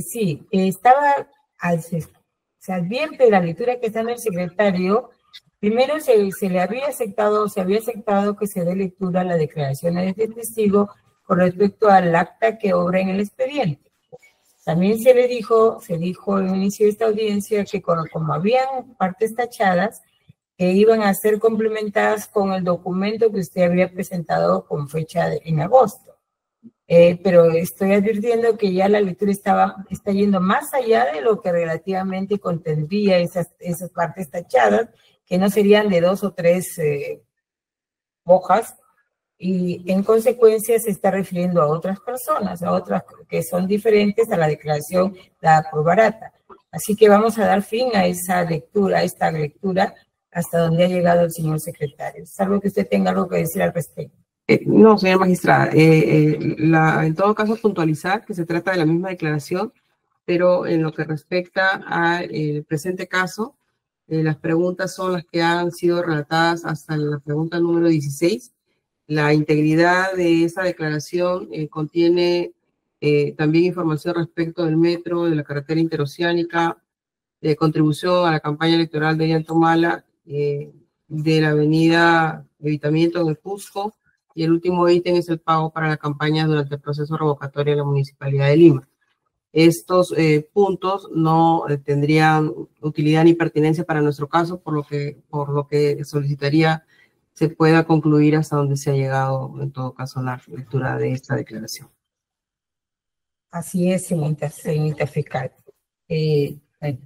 sí, se advierte de la lectura que está en el secretario. Primero se había aceptado que se dé lectura a la declaración de este testigo con respecto al acta que obra en el expediente. También se dijo en el inicio de esta audiencia que como habían partes tachadas, que iban a ser complementadas con el documento que usted había presentado con fecha en agosto. Pero estoy advirtiendo que ya la lectura está yendo más allá de lo que relativamente contendría esas partes tachadas, que no serían de 2 o 3 hojas, y en consecuencia se está refiriendo a otras personas, a otras que son diferentes a la declaración dada por Barata. Así que vamos a dar fin a esta lectura, hasta donde ha llegado el señor secretario. Salvo que usted tenga algo que decir al respecto. No, señora magistrada, en todo caso puntualizar que se trata de la misma declaración, pero en lo que respecta al presente caso, las preguntas son las que han sido relatadas hasta la pregunta número 16. La integridad de esa declaración contiene también información respecto del metro, de la carretera interoceánica, de contribución a la campaña electoral de Ollantumala, de la avenida Evitamiento de Cusco, y el último ítem es el pago para la campaña durante el proceso revocatorio de la Municipalidad de Lima. Estos puntos no tendrían utilidad ni pertinencia para nuestro caso, por lo que solicitaría se pueda concluir hasta donde se ha llegado, en todo caso, la lectura de esta declaración. Así es, señorita fiscal. Bueno.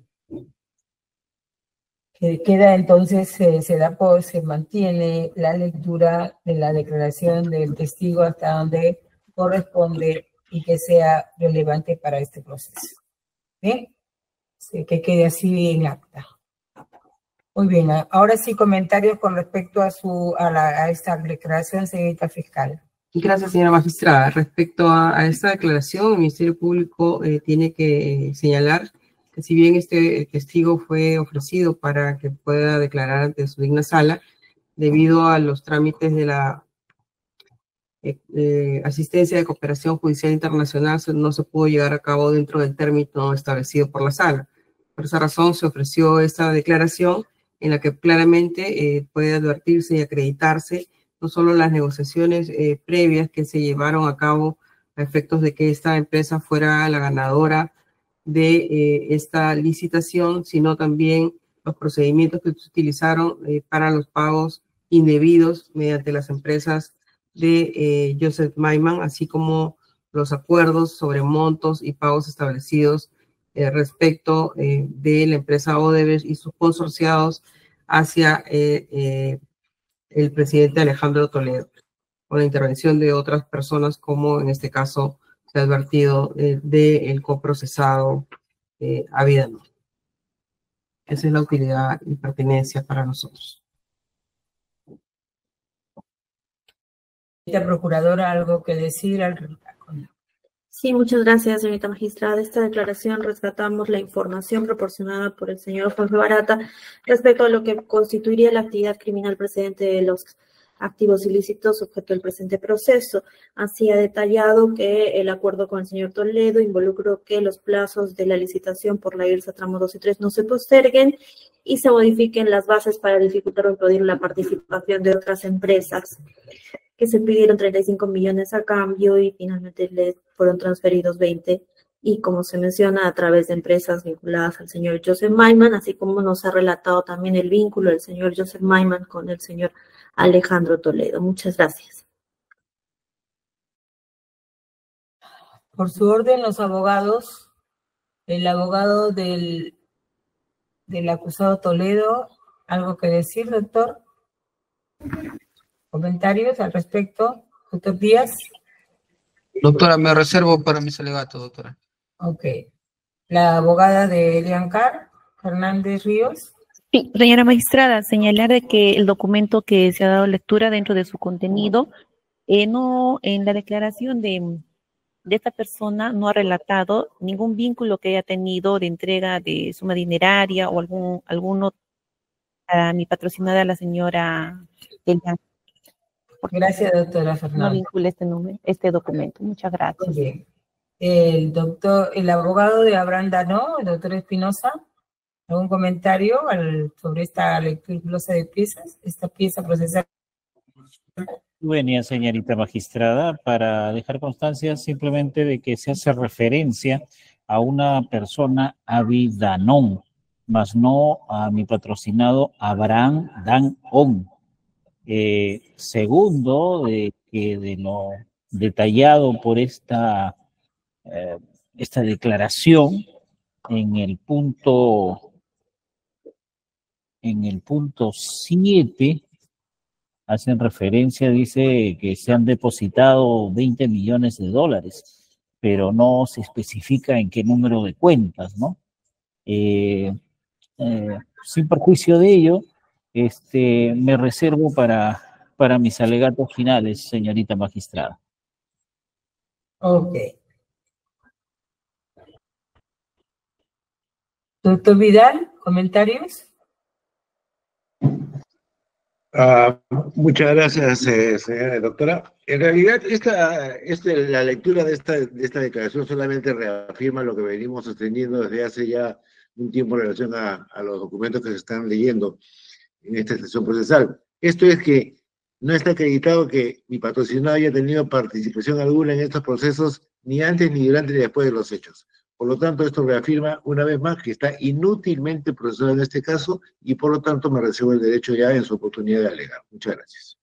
Queda entonces, se mantiene la lectura de la declaración del testigo hasta donde corresponde y que sea relevante para este proceso. ¿Bien? Sí, que quede así en acta. Muy bien, ahora sí comentarios con respecto a esta declaración, señorita fiscal. Gracias, señora magistrada. Respecto a esta declaración, el Ministerio Público tiene que señalar que si bien este testigo fue ofrecido para que pueda declarar ante su digna sala, debido a los trámites de la asistencia de cooperación judicial internacional, no se pudo llevar a cabo dentro del término establecido por la sala. Por esa razón se ofreció esta declaración en la que claramente puede advertirse y acreditarse no solo las negociaciones previas que se llevaron a cabo a efectos de que esta empresa fuera la ganadora de esta licitación, sino también los procedimientos que se utilizaron para los pagos indebidos mediante las empresas de Joseph Maiman, así como los acuerdos sobre montos y pagos establecidos respecto de la empresa Odebrecht y sus consorciados hacia el presidente Alejandro Toledo, con la intervención de otras personas, como en este caso se ha advertido del coprocesado Avidanón. Esa es la utilidad y pertinencia para nosotros. Procuradora, ¿algo que decir al respecto? Sí, muchas gracias, señorita magistrada. De esta declaración rescatamos la información proporcionada por el señor Jorge Barata respecto a lo que constituiría la actividad criminal precedente de los activos ilícitos objeto del presente proceso. Así ha detallado que el acuerdo con el señor Toledo involucró que los plazos de la licitación por la IRSA tramo 2 y 3 no se posterguen y se modifiquen las bases para dificultar o impedir la participación de otras empresas, que se pidieron 35 millones a cambio y finalmente les fueron transferidos 20, y como se menciona, a través de empresas vinculadas al señor Joseph Maiman, así como nos ha relatado también el vínculo del señor Joseph Maiman con el señor Alejandro Toledo. Muchas gracias. Por su orden, los abogados, el abogado del acusado Toledo, ¿algo que decir, doctor? ¿Comentarios al respecto? Doctor Díaz. Doctora, me reservo para mis alegatos, doctora. Ok. La abogada de Eliancar, Fernández Ríos. Sí, señora magistrada, señalar de que el documento que se ha dado lectura dentro de su contenido, no, en la declaración de esta persona no ha relatado ningún vínculo que haya tenido de entrega de suma dineraria o alguno a mi patrocinada, la señora Eliancar. Gracias, doctora Fernández. No vincula este documento. Muchas gracias. Muy bien. El abogado de Abraham Danó, el doctor Espinosa, ¿algún comentario sobre esta lectura de piezas, esta pieza procesal? Venía, señorita magistrada, para dejar constancia simplemente de que se hace referencia a una persona Avidanón, mas no a mi patrocinado Abraham Danón. Segundo, de que de lo detallado por esta declaración en el punto 7 hacen referencia, dice que se han depositado 20 millones de dólares, pero no se especifica en qué número de cuentas, ¿no? Sin perjuicio de ello, me reservo para mis alegatos finales, señorita magistrada. Ok. Doctor Vidal, ¿comentarios? Muchas gracias, señora doctora. En realidad, la lectura de esta declaración solamente reafirma lo que venimos sosteniendo desde hace ya un tiempo en relación a los documentos que se están leyendo en esta sesión procesal. Esto es que no está acreditado que mi patrocinado haya tenido participación alguna en estos procesos, ni antes, ni durante, ni después de los hechos. Por lo tanto, esto reafirma una vez más que está inútilmente procesado en este caso y por lo tanto me reservo el derecho ya en su oportunidad de alegar. Muchas gracias.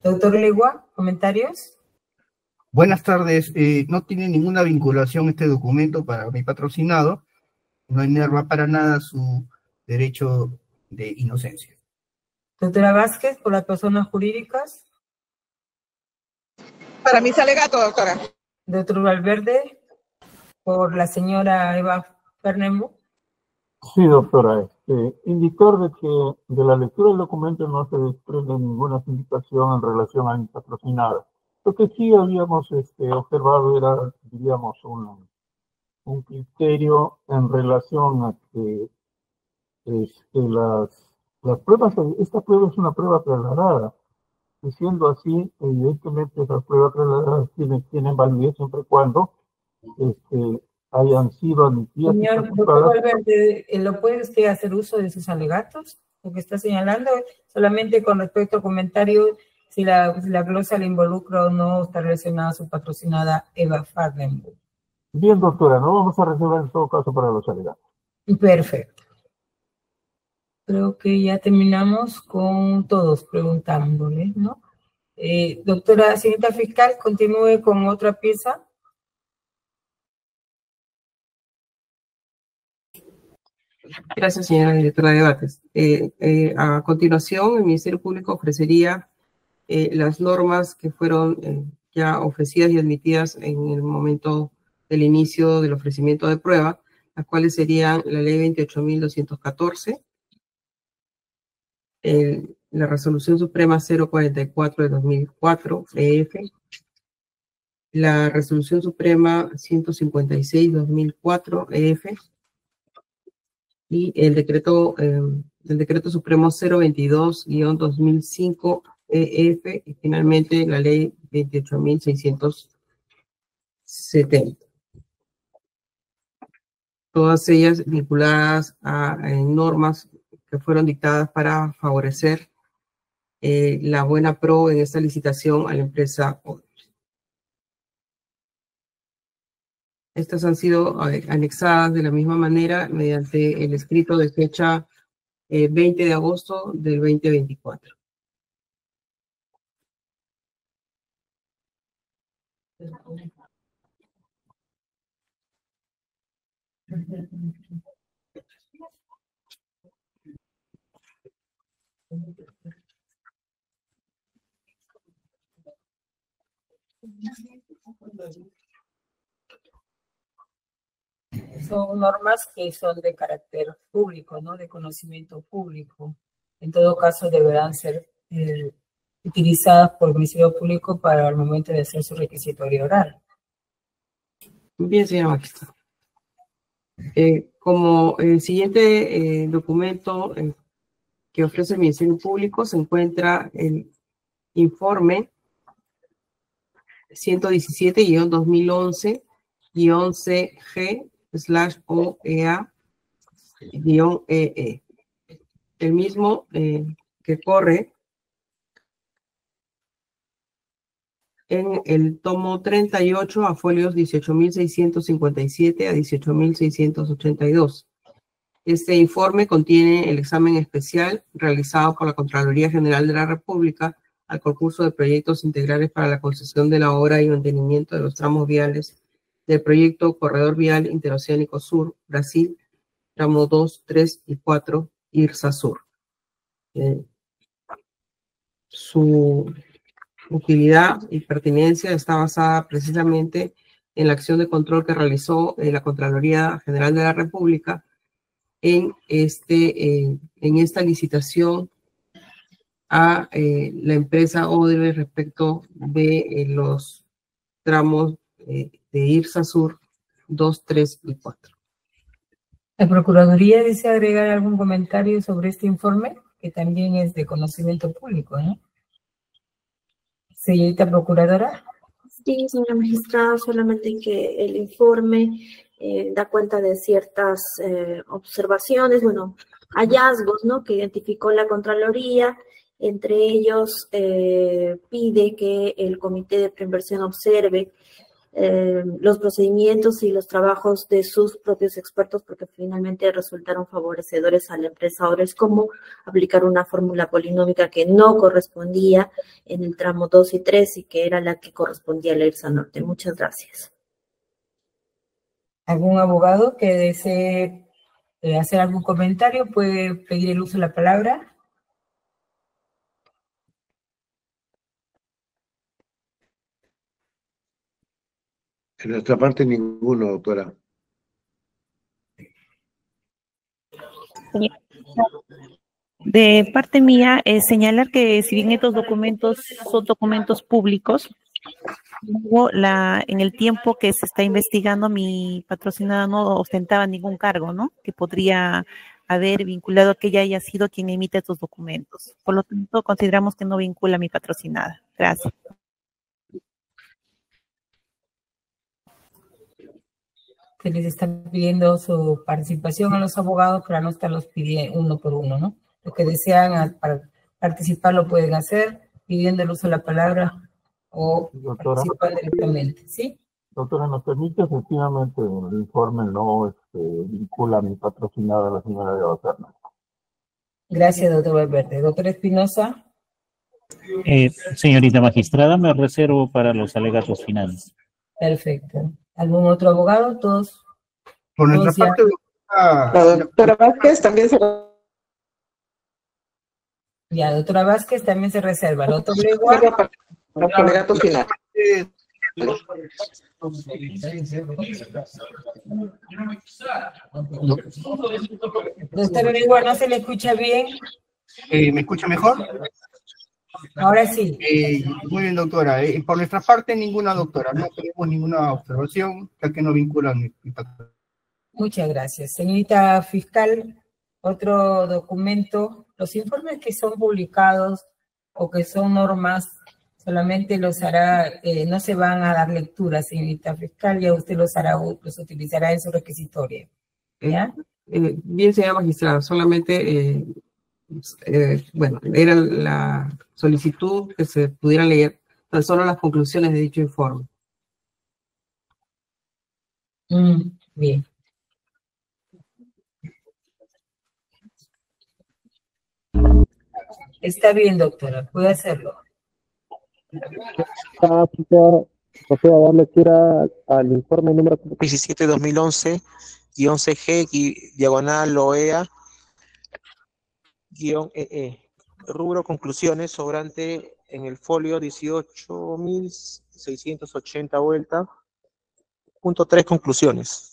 Doctor Legua, ¿comentarios? Buenas tardes. No tiene ninguna vinculación este documento para mi patrocinado. No enerva para nada su derecho de inocencia. Doctora Vázquez, por las personas jurídicas. Para mis alegatos, doctora. Doctor Valverde, por la señora Eva Fernembu. Sí, doctora. Indicar de que de la lectura del documento no se desprende ninguna indicación en relación a mi patrocinado. Lo que sí habíamos observado era, diríamos, un criterio en relación a que las pruebas, esta prueba es una prueba trasladada. Y siendo así, evidentemente esas pruebas trasladadas tienen validez siempre y cuando hayan sido admitidas y Señor doctor facultadas. Valverde, ¿lo puede usted hacer uso de sus alegatos? Lo que está señalando, solamente con respecto al comentario, si la glosa le involucra o no, está relacionada a su patrocinada Eva Fardenburg. Bien, doctora, no vamos a reservar en todo caso para los alegatos. Perfecto. Creo que ya terminamos con todos preguntándole, ¿no? Doctora, señorita fiscal, continúe con otra pieza. Gracias, señora directora de debates. A continuación, el Ministerio Público ofrecería las normas que fueron ya ofrecidas y admitidas en el momento del inicio del ofrecimiento de prueba, las cuales serían la ley 28.214, la resolución suprema 044 de 2004, EF, la resolución suprema 156-2004, EF, y el decreto supremo 022-2005, EF, y finalmente la ley 28.670. Todas ellas vinculadas a normas que fueron dictadas para favorecer la buena pro en esta licitación a la empresa Odebrecht. Estas han sido anexadas de la misma manera mediante el escrito de fecha 20 de agosto del 2024. Son normas que son de carácter público, ¿no? De conocimiento público. En todo caso, deberán ser utilizadas por el Ministerio Público para el momento de hacer su requisitorio oral. Bien, señora magistrada. Como el siguiente documento que ofrece el Ministerio Público se encuentra el informe 117-11G/OEA-EE. El mismo que corre en el tomo 38 a folios 18.657 a 18.682. Este informe contiene el examen especial realizado por la Contraloría General de la República al concurso de proyectos integrales para la concesión de la obra y mantenimiento de los tramos viales del proyecto Corredor Vial Interoceánico Sur, Brasil, tramo 2, 3 y 4, IRSA Sur. Su utilidad y pertinencia está basada precisamente en la acción de control que realizó la Contraloría General de la República en esta licitación a la empresa Odebrecht respecto de los tramos de IRSA Sur 2, 3 y 4. ¿La Procuraduría desea agregar algún comentario sobre este informe? Que también es de conocimiento público, ¿no? Señorita Procuradora. Sí, señora magistrada, solamente que el informe da cuenta de ciertas observaciones, bueno, hallazgos, ¿no? Que identificó la Contraloría. Entre ellos, pide que el Comité de Preinversión observe los procedimientos y los trabajos de sus propios expertos, porque finalmente resultaron favorecedores a la empresa Odebrecht, como aplicar una fórmula polinómica que no correspondía en el tramo 2 y 3 y que era la que correspondía a la IRSA Norte. Muchas gracias. ¿Algún abogado que desee hacer algún comentario puede pedir el uso de la palabra? En nuestra parte ninguno, doctora. De parte mía, señalar que si bien estos documentos son documentos públicos, luego en el tiempo que se está investigando, mi patrocinada no ostentaba ningún cargo, ¿no? Que podría haber vinculado a que ella haya sido quien emite estos documentos. Por lo tanto, consideramos que no vincula a mi patrocinada. Gracias. se les está pidiendo su participación a los abogados para no estarlos pidiendo uno por uno, ¿no? Los que desean para participar lo pueden hacer, pidiendo el uso de la palabra o Doctora, participar directamente, ¿sí? doctora, ¿nos permite? Efectivamente, el informe no vincula a mi patrocinada, la señora de Baterna. Gracias, doctor Valverde. Doctor Espinosa. Señorita magistrada, me reservo para los alegatos finales. Perfecto. ¿Algún otro abogado? Todos. Por nuestra todos ya- parte, La doctora Vázquez también se Ya, doctora Vázquez también se reserva. La doctora Legua. los alegatos finales. Doctora Legua, ¿no se le escucha bien? ¿Me escucha mejor? Ahora sí. Muy bien, doctora. Por nuestra parte, ninguna doctora. No tenemos ninguna observación, ya que no vinculan mi patrón. Muchas gracias. Señorita fiscal, otro documento. Los informes que son publicados o que son normas, solamente los hará, no se van a dar lectura, señorita fiscal, ya usted los hará, los utilizará en su requisitoria. ¿Ya? Bien, señora magistrada, solamente, bueno, era la solicitud que se pudieran leer tan solo las conclusiones de dicho informe. Bien. Está bien, doctora, puede hacerlo. Procedo a dar lectura al informe número 17-2011-11G, diagonal OEA, -EE. Rubro conclusiones, sobrante en el folio 18.680 vuelta. Punto 3, conclusiones.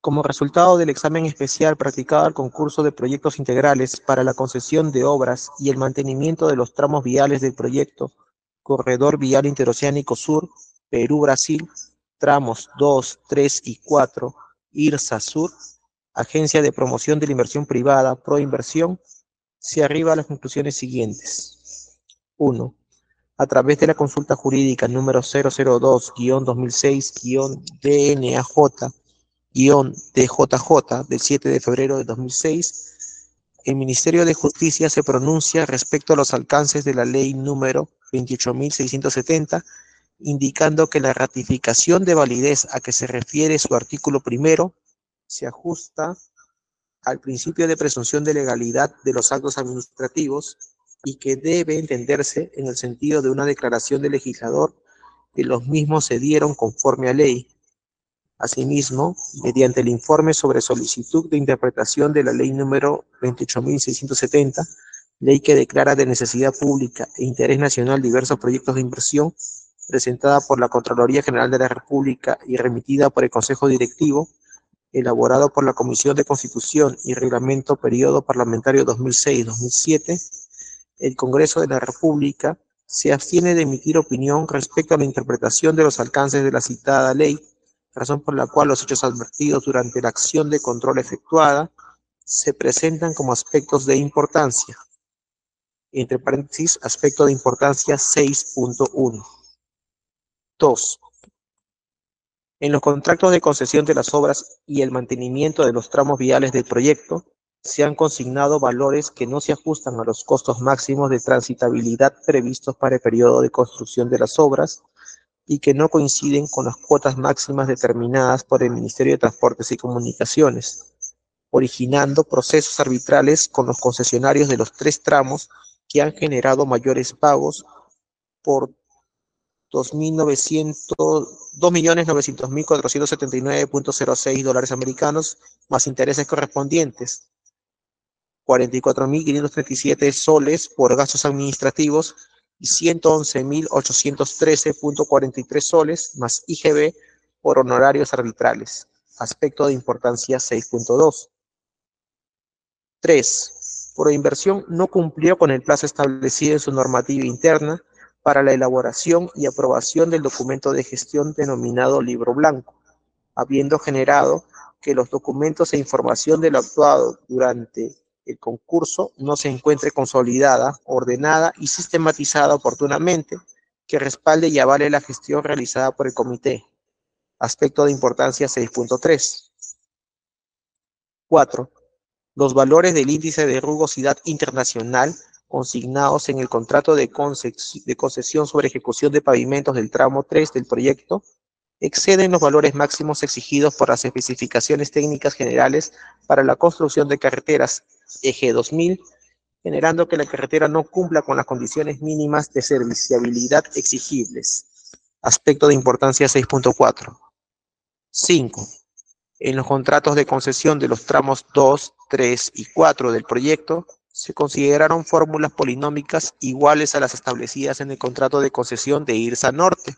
Como resultado del examen especial practicado al concurso de proyectos integrales para la concesión de obras y el mantenimiento de los tramos viales del proyecto Corredor Vial Interoceánico Sur, Perú-Brasil, tramos 2, 3 y 4, IRSA Sur, Agencia de Promoción de la Inversión Privada, Proinversión, se arriba a las conclusiones siguientes. 1. A través de la consulta jurídica número 002-2006-DNAJ-DJJ del 7 de febrero de 2006, el Ministerio de Justicia se pronuncia respecto a los alcances de la ley número 28.670, indicando que la ratificación de validez a que se refiere su artículo primero se ajusta al principio de presunción de legalidad de los actos administrativos y que debe entenderse en el sentido de una declaración del legislador que los mismos se dieron conforme a ley. Asimismo, mediante el informe sobre solicitud de interpretación de la ley número 28.670, ley que declara de necesidad pública e interés nacional diversos proyectos de inversión, presentada por la Contraloría General de la República y remitida por el Consejo Directivo, elaborado por la Comisión de Constitución y Reglamento Periodo Parlamentario 2006-2007, el Congreso de la República se abstiene de emitir opinión respecto a la interpretación de los alcances de la citada ley, razón por la cual los hechos advertidos durante la acción de control efectuada se presentan como aspectos de importancia. Entre paréntesis, aspecto de importancia 6.1. 2. En los contratos de concesión de las obras y el mantenimiento de los tramos viales del proyecto, se han consignado valores que no se ajustan a los costos máximos de transitabilidad previstos para el periodo de construcción de las obras y que no coinciden con las cuotas máximas determinadas por el Ministerio de Transportes y Comunicaciones, originando procesos arbitrales con los concesionarios de los 3 tramos que han generado mayores pagos por $2.900.479.06 americanos, más intereses correspondientes, 44.537 soles por gastos administrativos y 111.813.43 soles, más IGB por honorarios arbitrales. Aspecto de importancia 6.2. 3. Proinversión no cumplió con el plazo establecido en su normativa interna para la elaboración y aprobación del documento de gestión denominado Libro Blanco, habiendo generado que los documentos e información de lo actuado durante el concurso no se encuentre consolidada, ordenada y sistematizada oportunamente, que respalde y avale la gestión realizada por el comité. Aspecto de importancia 6.3. 4. Los valores del índice de rugosidad internacional consignados en el contrato de concesión sobre ejecución de pavimentos del tramo 3 del proyecto exceden los valores máximos exigidos por las especificaciones técnicas generales para la construcción de carreteras eje 2000, generando que la carretera no cumpla con las condiciones mínimas de serviciabilidad exigibles. Aspecto de importancia 6.4. 5. En los contratos de concesión de los tramos 2, 3 y 4 del proyecto, se consideraron fórmulas polinómicas iguales a las establecidas en el contrato de concesión de IRSA Norte,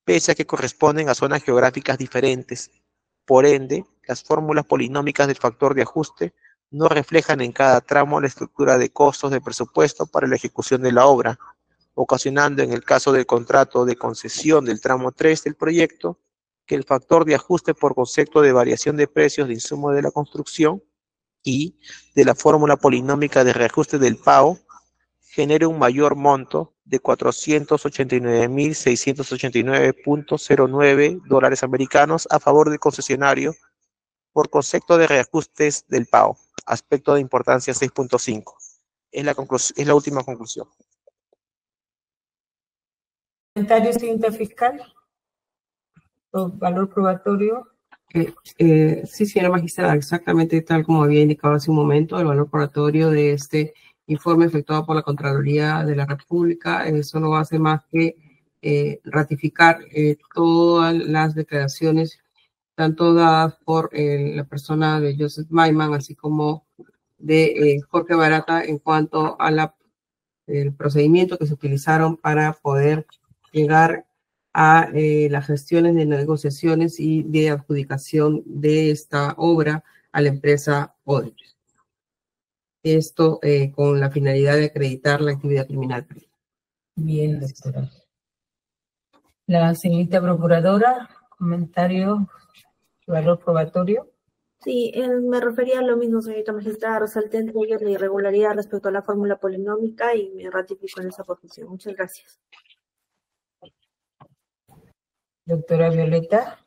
pese a que corresponden a zonas geográficas diferentes. Por ende, las fórmulas polinómicas del factor de ajuste no reflejan en cada tramo la estructura de costos de presupuesto para la ejecución de la obra, ocasionando en el caso del contrato de concesión del tramo 3 del proyecto, que el factor de ajuste por concepto de variación de precios de insumo de la construcción y de la fórmula polinómica de reajuste del PAO genere un mayor monto de $489.689.09 americanos a favor del concesionario por concepto de reajustes del PAO. Aspecto de importancia 6.5. Es la última conclusión. ¿Comentario, señorita fiscal? ¿Valor probatorio? Sí, señora magistrada, exactamente tal como había indicado hace un momento, el valor probatorio de este informe efectuado por la Contraloría de la República eso no hace más que ratificar todas las declaraciones, tanto dadas por la persona de Joseph Maiman, así como de Jorge Barata, en cuanto a el procedimiento que se utilizaron para poder llegar a las gestiones de negociaciones y de adjudicación de esta obra a la empresa Odebrecht. Esto con la finalidad de acreditar la actividad criminal. Bien, doctora. La señorita procuradora, comentario, valor probatorio. Sí, me refería a lo mismo, señorita magistrada, resalté entre ellos la irregularidad respecto a la fórmula polinómica y me ratifico en esa posición. Muchas gracias. Doctora Violeta.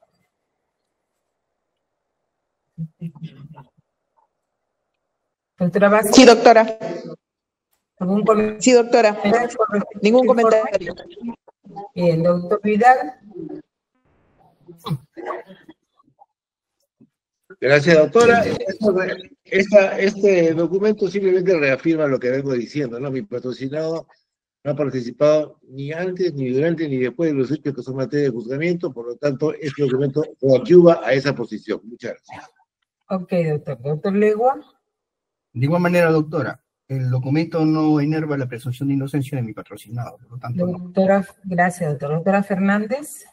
Doctora Vázquez. Sí, doctora. ¿Algún comentario? Sí, doctora. Ningún comentario. Bien, doctor Vidal. Gracias, doctora. Este documento simplemente reafirma lo que vengo diciendo, ¿no? Mi patrocinado no ha participado ni antes, ni durante, ni después de los hechos que son materia de juzgamiento, por lo tanto, este documento coadyuva a esa posición. Muchas gracias. Ok, doctor. Doctor Legua. De igual manera, doctora, el documento no enerva la presunción de inocencia de mi patrocinado, por lo tanto no. Doctora, gracias, doctora. Doctora Fernández.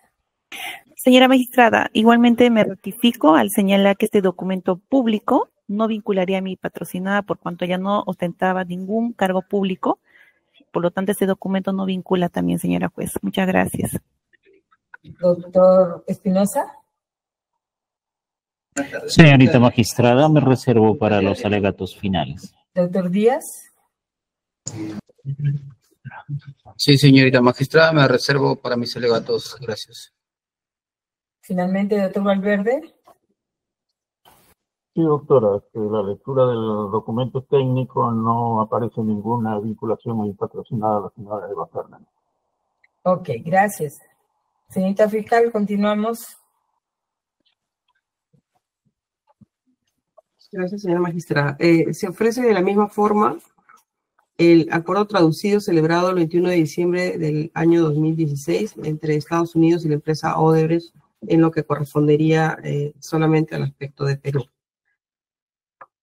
Señora magistrada, igualmente me ratifico al señalar que este documento público no vincularía a mi patrocinada por cuanto ya no ostentaba ningún cargo público. Por lo tanto, este documento no vincula también, señora juez. Muchas gracias. Doctor Espinosa. Señorita magistrada, me reservo para los alegatos finales. Doctor Díaz. Sí, señorita magistrada, me reservo para mis alegatos. Gracias. Finalmente, doctor Valverde. Sí, doctora, que la lectura del documento técnico no aparece ninguna vinculación a mi patrocinada a la señora Eva Fernández. Ok, gracias. Señorita fiscal, continuamos. Gracias, señora magistrada. Se ofrece de la misma forma el acuerdo traducido celebrado el 21 de diciembre del año 2016 entre Estados Unidos y la empresa Odebrecht en lo que correspondería solamente al aspecto de Perú.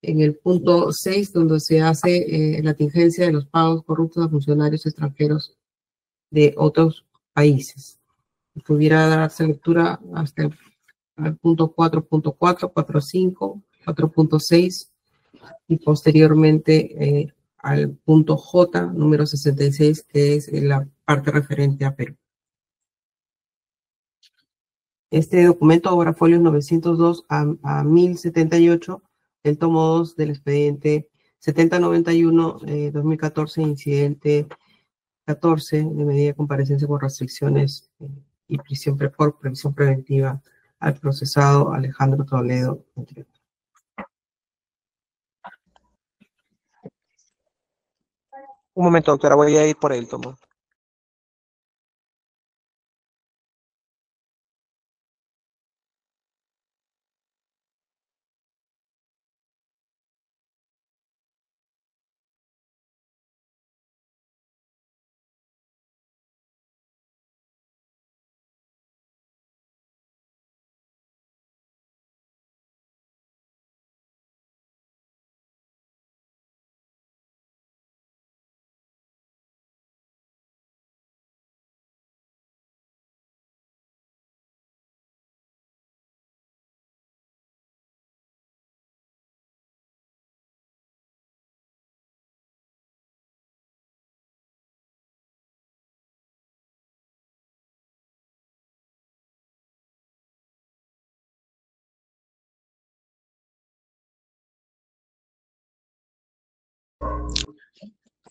En el punto 6, donde se hace la tingencia de los pagos corruptos a funcionarios extranjeros de otros países. Pudiera darse lectura hasta el punto 4.4, 4.5, 4.6 y posteriormente al punto J, número 66, que es la parte referente a Perú. Este documento, obra folios 902 a 1078, el tomo 2 del expediente 7091-2014, incidente 14 de medida de comparecencia con restricciones y prisión por previsión preventiva al procesado Alejandro Toledo, entre otros. Un momento, doctora, voy a ir por el tomo.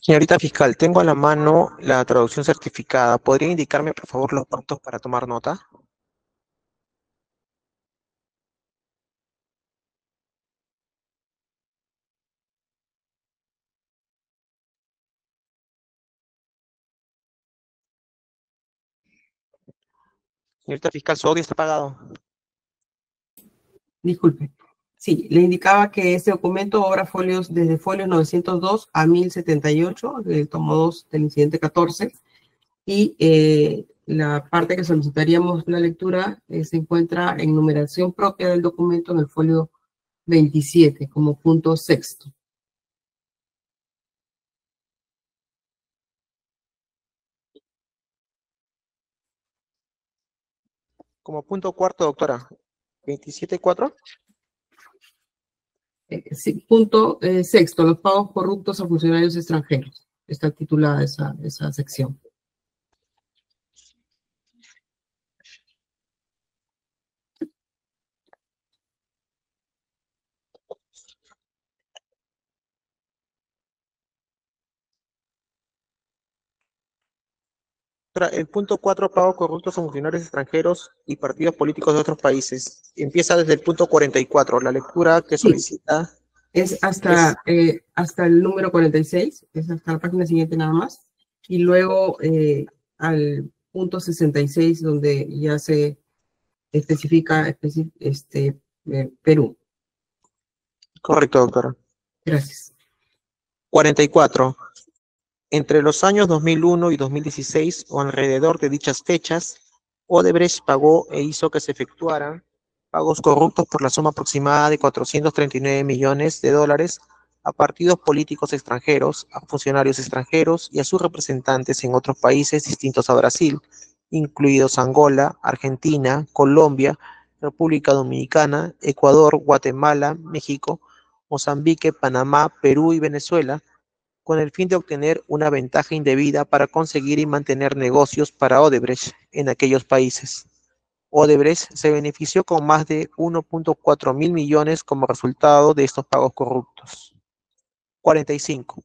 Señorita fiscal, tengo a la mano la traducción certificada. ¿Podría indicarme, por favor, los puntos para tomar nota? Señorita fiscal, su audio está apagado. Disculpe. Sí, le indicaba que este documento obra folios desde folios 902 a 1078, el tomo 2 del incidente 14, y la parte que solicitaríamos la lectura se encuentra en numeración propia del documento en el folio 27 como punto sexto. Como punto cuarto, doctora. 27.4. Sí, punto sexto, los pagos corruptos a funcionarios extranjeros. Está titulada esa sección. El punto 4, pagos corruptos a funcionarios extranjeros y partidos políticos de otros países. Empieza desde el punto 44. La lectura que solicita es hasta el número 46, es hasta la página siguiente nada más. Y luego al punto 66, donde ya se especifica Perú. Correcto, doctora. Gracias. 44. Entre los años 2001 y 2016, o alrededor de dichas fechas, Odebrecht pagó e hizo que se efectuaran pagos corruptos por la suma aproximada de 439 millones de dólares a partidos políticos extranjeros, a funcionarios extranjeros y a sus representantes en otros países distintos a Brasil, incluidos Angola, Argentina, Colombia, República Dominicana, Ecuador, Guatemala, México, Mozambique, Panamá, Perú y Venezuela, con el fin de obtener una ventaja indebida para conseguir y mantener negocios para Odebrecht en aquellos países. Odebrecht se benefició con más de 1.4 mil millones como resultado de estos pagos corruptos. 45.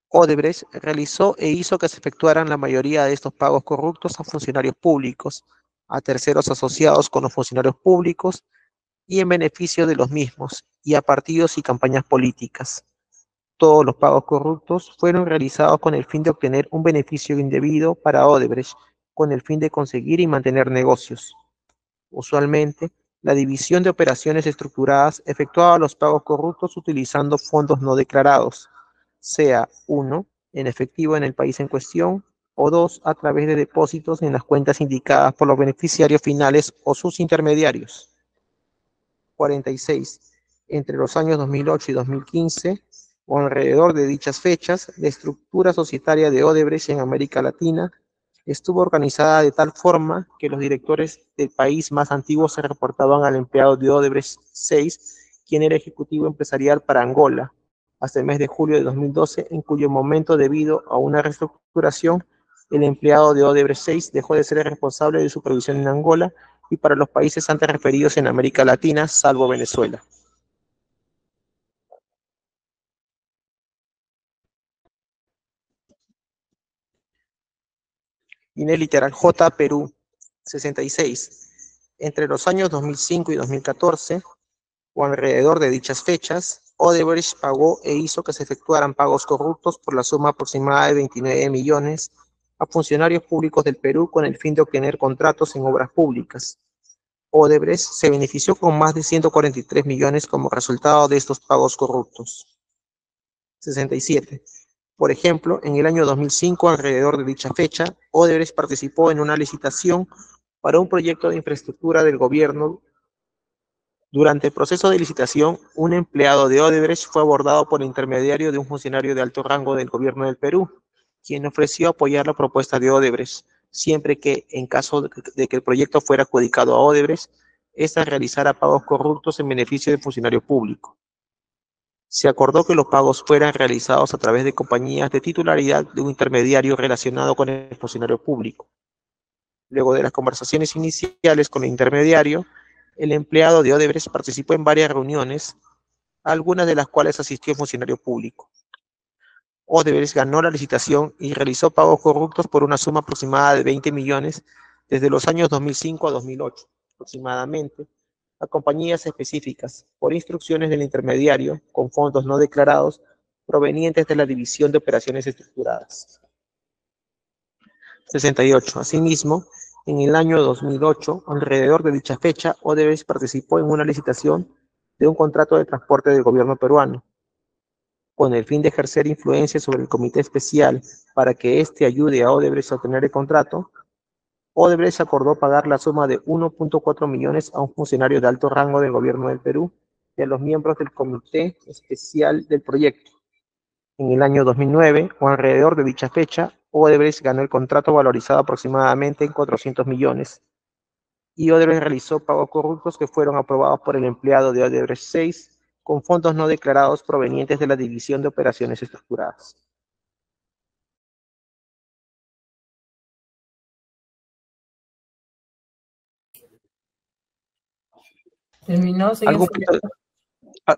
Odebrecht realizó e hizo que se efectuaran la mayoría de estos pagos corruptos a funcionarios públicos, a terceros asociados con los funcionarios públicos y en beneficio de los mismos, y a partidos y campañas políticas. Todos los pagos corruptos fueron realizados con el fin de obtener un beneficio indebido para Odebrecht, con el fin de conseguir y mantener negocios. Usualmente, la división de operaciones estructuradas efectuaba los pagos corruptos utilizando fondos no declarados, sea 1, en efectivo en el país en cuestión, o 2, a través de depósitos en las cuentas indicadas por los beneficiarios finales o sus intermediarios. 46. Entre los años 2008 y 2015, o alrededor de dichas fechas, la estructura societaria de Odebrecht en América Latina estuvo organizada de tal forma que los directores del país más antiguo se reportaban al empleado de Odebrecht 6, quien era ejecutivo empresarial para Angola, hasta el mes de julio de 2012, en cuyo momento, debido a una reestructuración, el empleado de Odebrecht 6 dejó de ser el responsable de supervisión en Angola y para los países antes referidos en América Latina, salvo Venezuela. Línea literal J, Perú, 66. Entre los años 2005 y 2014, o alrededor de dichas fechas, Odebrecht pagó e hizo que se efectuaran pagos corruptos por la suma aproximada de 29 millones a funcionarios públicos del Perú con el fin de obtener contratos en obras públicas. Odebrecht se benefició con más de 143 millones como resultado de estos pagos corruptos. 67. Por ejemplo, en el año 2005, alrededor de dicha fecha, Odebrecht participó en una licitación para un proyecto de infraestructura del gobierno. Durante el proceso de licitación, un empleado de Odebrecht fue abordado por el intermediario de un funcionario de alto rango del gobierno del Perú, quien ofreció apoyar la propuesta de Odebrecht, siempre que, en caso de que el proyecto fuera adjudicado a Odebrecht, ésta realizara pagos corruptos en beneficio del funcionario público. Se acordó que los pagos fueran realizados a través de compañías de titularidad de un intermediario relacionado con el funcionario público. Luego de las conversaciones iniciales con el intermediario, el empleado de Odebrecht participó en varias reuniones, algunas de las cuales asistió el funcionario público. Odebrecht ganó la licitación y realizó pagos corruptos por una suma aproximada de 20 millones desde los años 2005 a 2008, aproximadamente, a compañías específicas, por instrucciones del intermediario, con fondos no declarados provenientes de la División de Operaciones Estructuradas. 68. Asimismo, en el año 2008, alrededor de dicha fecha, Odebrecht participó en una licitación de un contrato de transporte del gobierno peruano, con el fin de ejercer influencia sobre el comité especial para que éste ayude a Odebrecht a obtener el contrato. Odebrecht acordó pagar la suma de 1.4 millones a un funcionario de alto rango del gobierno del Perú y a los miembros del comité especial del proyecto. En el año 2009, o alrededor de dicha fecha, Odebrecht ganó el contrato valorizado aproximadamente en 400 millones, y Odebrecht realizó pagos corruptos que fueron aprobados por el empleado de Odebrecht 6 con fondos no declarados provenientes de la División de Operaciones Estructuradas. ¿Terminó, señor?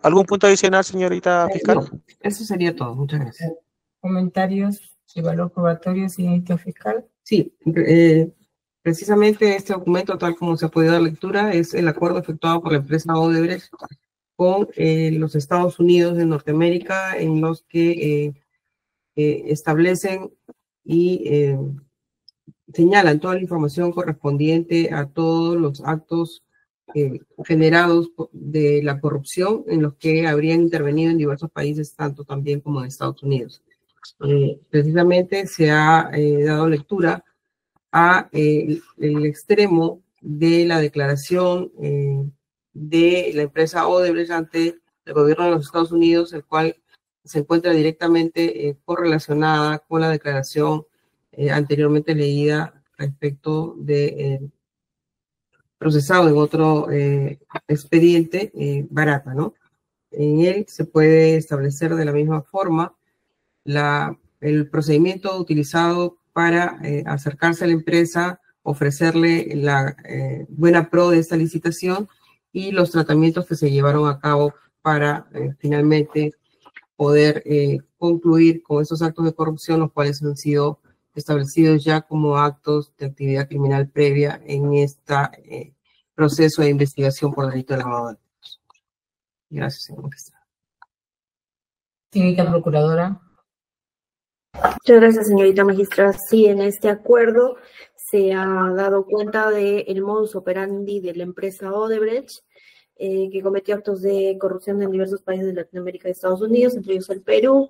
¿Algún punto adicional, señorita fiscal? No, eso sería todo. Muchas gracias. ¿Comentarios de valor probatorio, señorita fiscal? Sí, precisamente este documento, tal como se ha podido dar lectura, es el acuerdo efectuado por la empresa Odebrecht con los Estados Unidos de Norteamérica, en los que establecen y señalan toda la información correspondiente a todos los actos generados de la corrupción en los que habrían intervenido en diversos países, tanto también como en Estados Unidos. Precisamente se ha dado lectura a el extremo de la declaración de la empresa Odebrecht ante el gobierno de los Estados Unidos, el cual se encuentra directamente correlacionada con la declaración anteriormente leída respecto de procesado en otro expediente, Barata, ¿no? En él se puede establecer de la misma forma el procedimiento utilizado para acercarse a la empresa, ofrecerle la buena pro de esta licitación y los tratamientos que se llevaron a cabo para finalmente poder concluir con esos actos de corrupción, los cuales han sido establecidos ya como actos de actividad criminal previa en este proceso de investigación por delito de lavado de activos. Gracias, señor magistrado. Señorita procuradora. Muchas gracias, señorita magistrada. Sí, en este acuerdo se ha dado cuenta del modus operandi de la empresa Odebrecht, que cometió actos de corrupción en diversos países de Latinoamérica y Estados Unidos, entre ellos el Perú.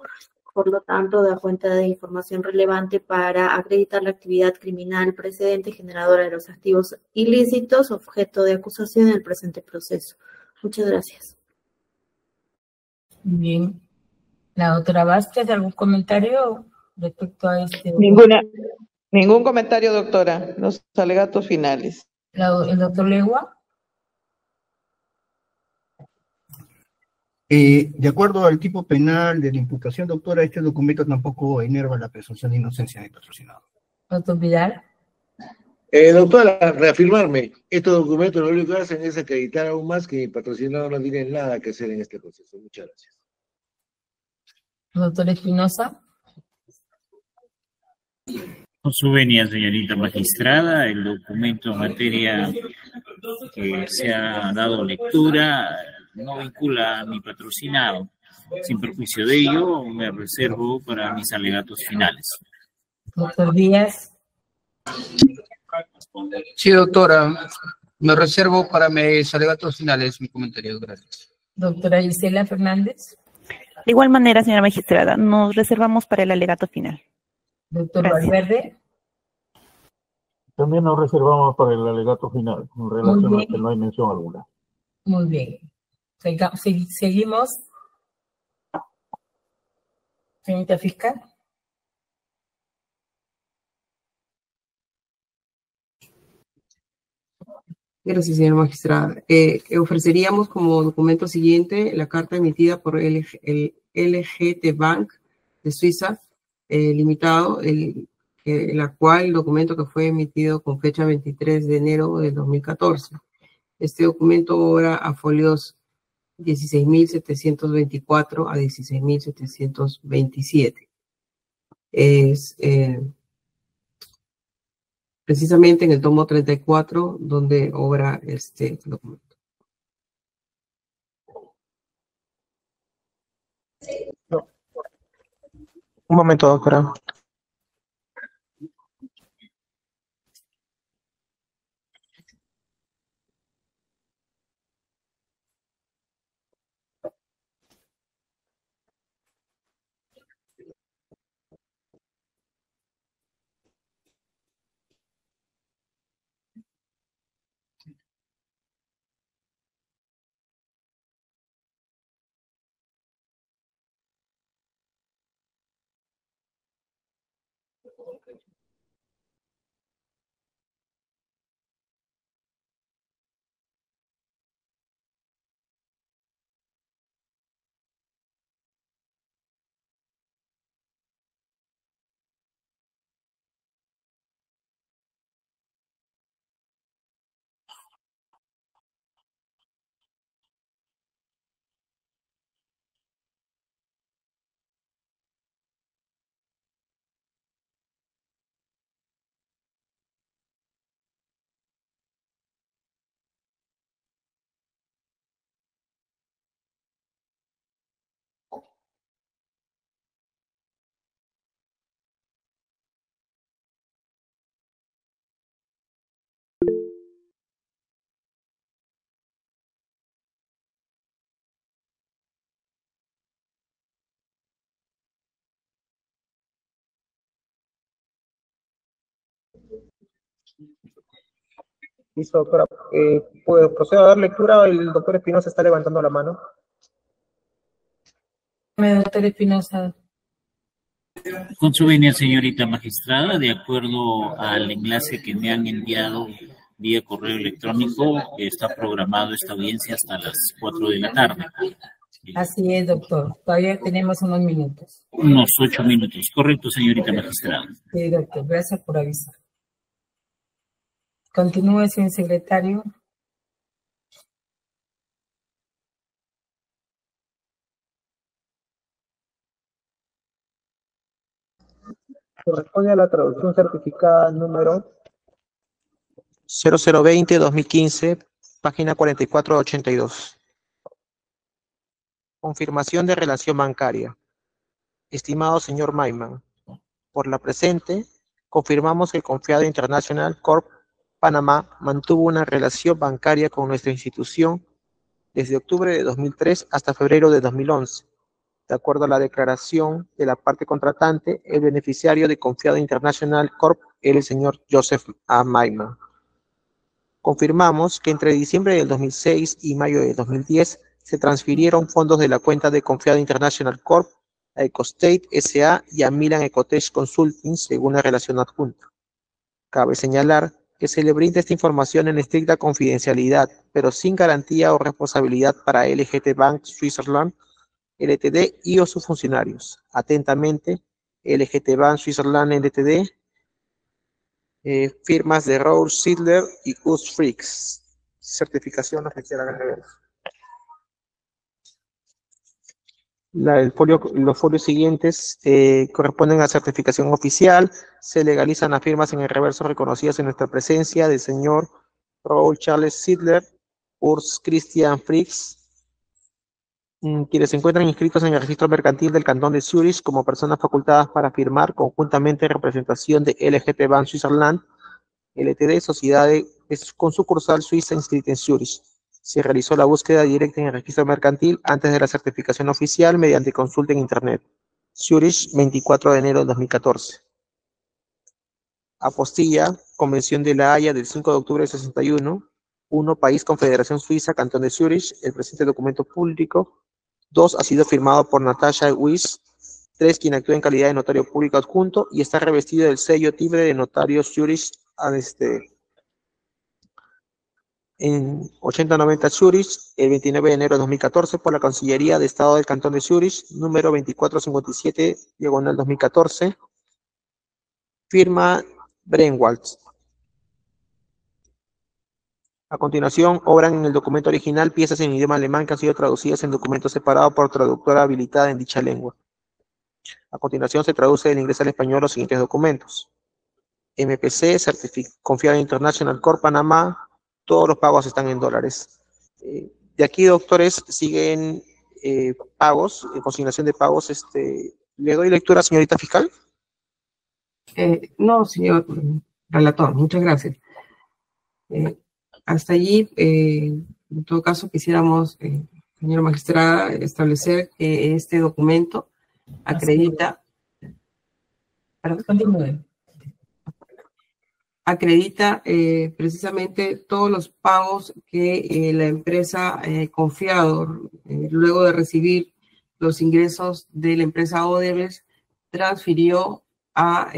Por lo tanto, da cuenta de información relevante para acreditar la actividad criminal precedente generadora de los activos ilícitos, objeto de acusación en el presente proceso. Muchas gracias. Bien. La doctora Vázquez, ¿algún comentario respecto a este? Ningún comentario, doctora. Los alegatos finales. ¿El doctor Legua? De acuerdo al tipo penal de la imputación, doctora, este documento tampoco enerva la presunción de inocencia del patrocinado. Doctor Vidal. Doctora, reafirmarme, estos documentos lo único que hacen es acreditar aún más que mi patrocinado no tiene nada que hacer en este proceso. Muchas gracias. Doctor Espinosa. Con su venia, señorita magistrada, el documento en materia que se ha dado lectura no vincula a mi patrocinado. Sin perjuicio de ello, me reservo para mis alegatos finales. Doctor Díaz. Sí, doctora. Me reservo para mis alegatos finales mi comentario. Gracias. Doctora Gisela Fernández. De igual manera, señora magistrada, nos reservamos para el alegato final. Doctor Valverde. También nos reservamos para el alegato final, en relación a que no hay mención alguna. Muy bien. Seguimos. Señorita fiscal. Gracias, señora magistrada. Ofreceríamos como documento siguiente la carta emitida por el LGT Bank de Suiza Limitado, la cual el documento que fue emitido con fecha 23 de enero del 2014. Este documento obra a folios 16.724 a 16.727. Es precisamente en el tomo 34 donde obra este documento. Un momento, doctora. Listo, doctora. Pues procedo a dar lectura. El doctor Espinosa está levantando la mano. Doctor Espinosa. Con su venia, señorita magistrada, de acuerdo al enlace que me han enviado vía correo electrónico, está programado esta audiencia hasta las 4 de la tarde. Así es, doctor. Todavía tenemos unos minutos. Unos 8 minutos. Correcto, señorita magistrada. Sí, doctor. Gracias por avisar. Continúe, señor secretario. Corresponde a la traducción certificada número 0020-2015, página 4482. Confirmación de relación bancaria. Estimado señor Maiman, por la presente, confirmamos que el Confiado International Corp. Panamá mantuvo una relación bancaria con nuestra institución desde octubre de 2003 hasta febrero de 2011. De acuerdo a la declaración de la parte contratante, el beneficiario de Confiado International Corp. era el señor Joseph A. Maiman. Confirmamos que entre diciembre del 2006 y mayo de 2010 se transfirieron fondos de la cuenta de Confiado International Corp. a EcoState S.A. y a Milan Ecotech Consulting según la relación adjunta. Cabe señalar que se le brinda esta información en estricta confidencialidad, pero sin garantía o responsabilidad para LGT Bank Switzerland, Ltd. y o sus funcionarios. Atentamente, LGT Bank Switzerland Ltd., firmas de Rohr, Sidler y Us Freaks. Certificación oficial agregada. Los folios siguientes corresponden a certificación oficial. Se legalizan las firmas en el reverso reconocidas en nuestra presencia del señor Raúl Charles Sidler, Urs Christian Fricks, quienes se encuentran inscritos en el registro mercantil del Cantón de Zurich como personas facultadas para firmar conjuntamente en representación de LGT Bank Switzerland, LTD, sociedad con sucursal suiza inscrita en Zurich. Se realizó la búsqueda directa en el registro mercantil antes de la certificación oficial mediante consulta en Internet. Zurich, 24 de enero de 2014. Apostilla, Convención de la Haya del 5 de octubre de 61. 1. País, Confederación Suiza, Cantón de Zurich. El presente documento público. 2. Ha sido firmado por Natasha Weiss. 3. Quien actúa en calidad de notario público adjunto y está revestido del sello tibre de notario Zurich en 8090 Zurich, el 29 de enero de 2014, por la Cancillería de Estado del Cantón de Zurich, número 2457, diagonal 2014. Firma Brenwald. A continuación, obran en el documento original piezas en idioma alemán que han sido traducidas en documento separado por traductora habilitada en dicha lengua. A continuación, se traduce del inglés al español los siguientes documentos. MPC, Confiado International Corp. Panamá, todos los pagos están en dólares. De aquí, doctores, siguen pagos, consignación de pagos. ¿Le doy lectura, señorita fiscal? No, señor relator, muchas gracias. Hasta allí, en todo caso, quisiéramos, señora magistrada, establecer que este documento acredita... Continúe. Acredita precisamente todos los pagos que la empresa Confiado, luego de recibir los ingresos de la empresa Odebrecht, transfirió a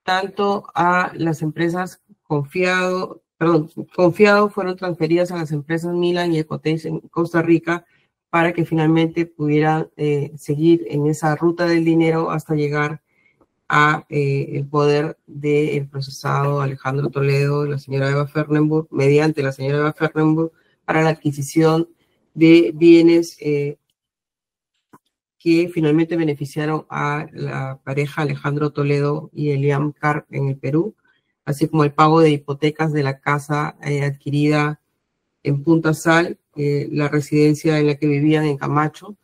tanto a las empresas Confiado fueron transferidas a las empresas Milan y Ecotech en Costa Rica para que finalmente pudieran seguir en esa ruta del dinero hasta llegar a el poder del procesado Alejandro Toledo y la señora Eva Fernenburg, mediante la señora Eva Fernenburg, para la adquisición de bienes que finalmente beneficiaron a la pareja Alejandro Toledo y Eliam Carp en el Perú, así como el pago de hipotecas de la casa adquirida en Punta Sal, la residencia en la que vivían en Camacho,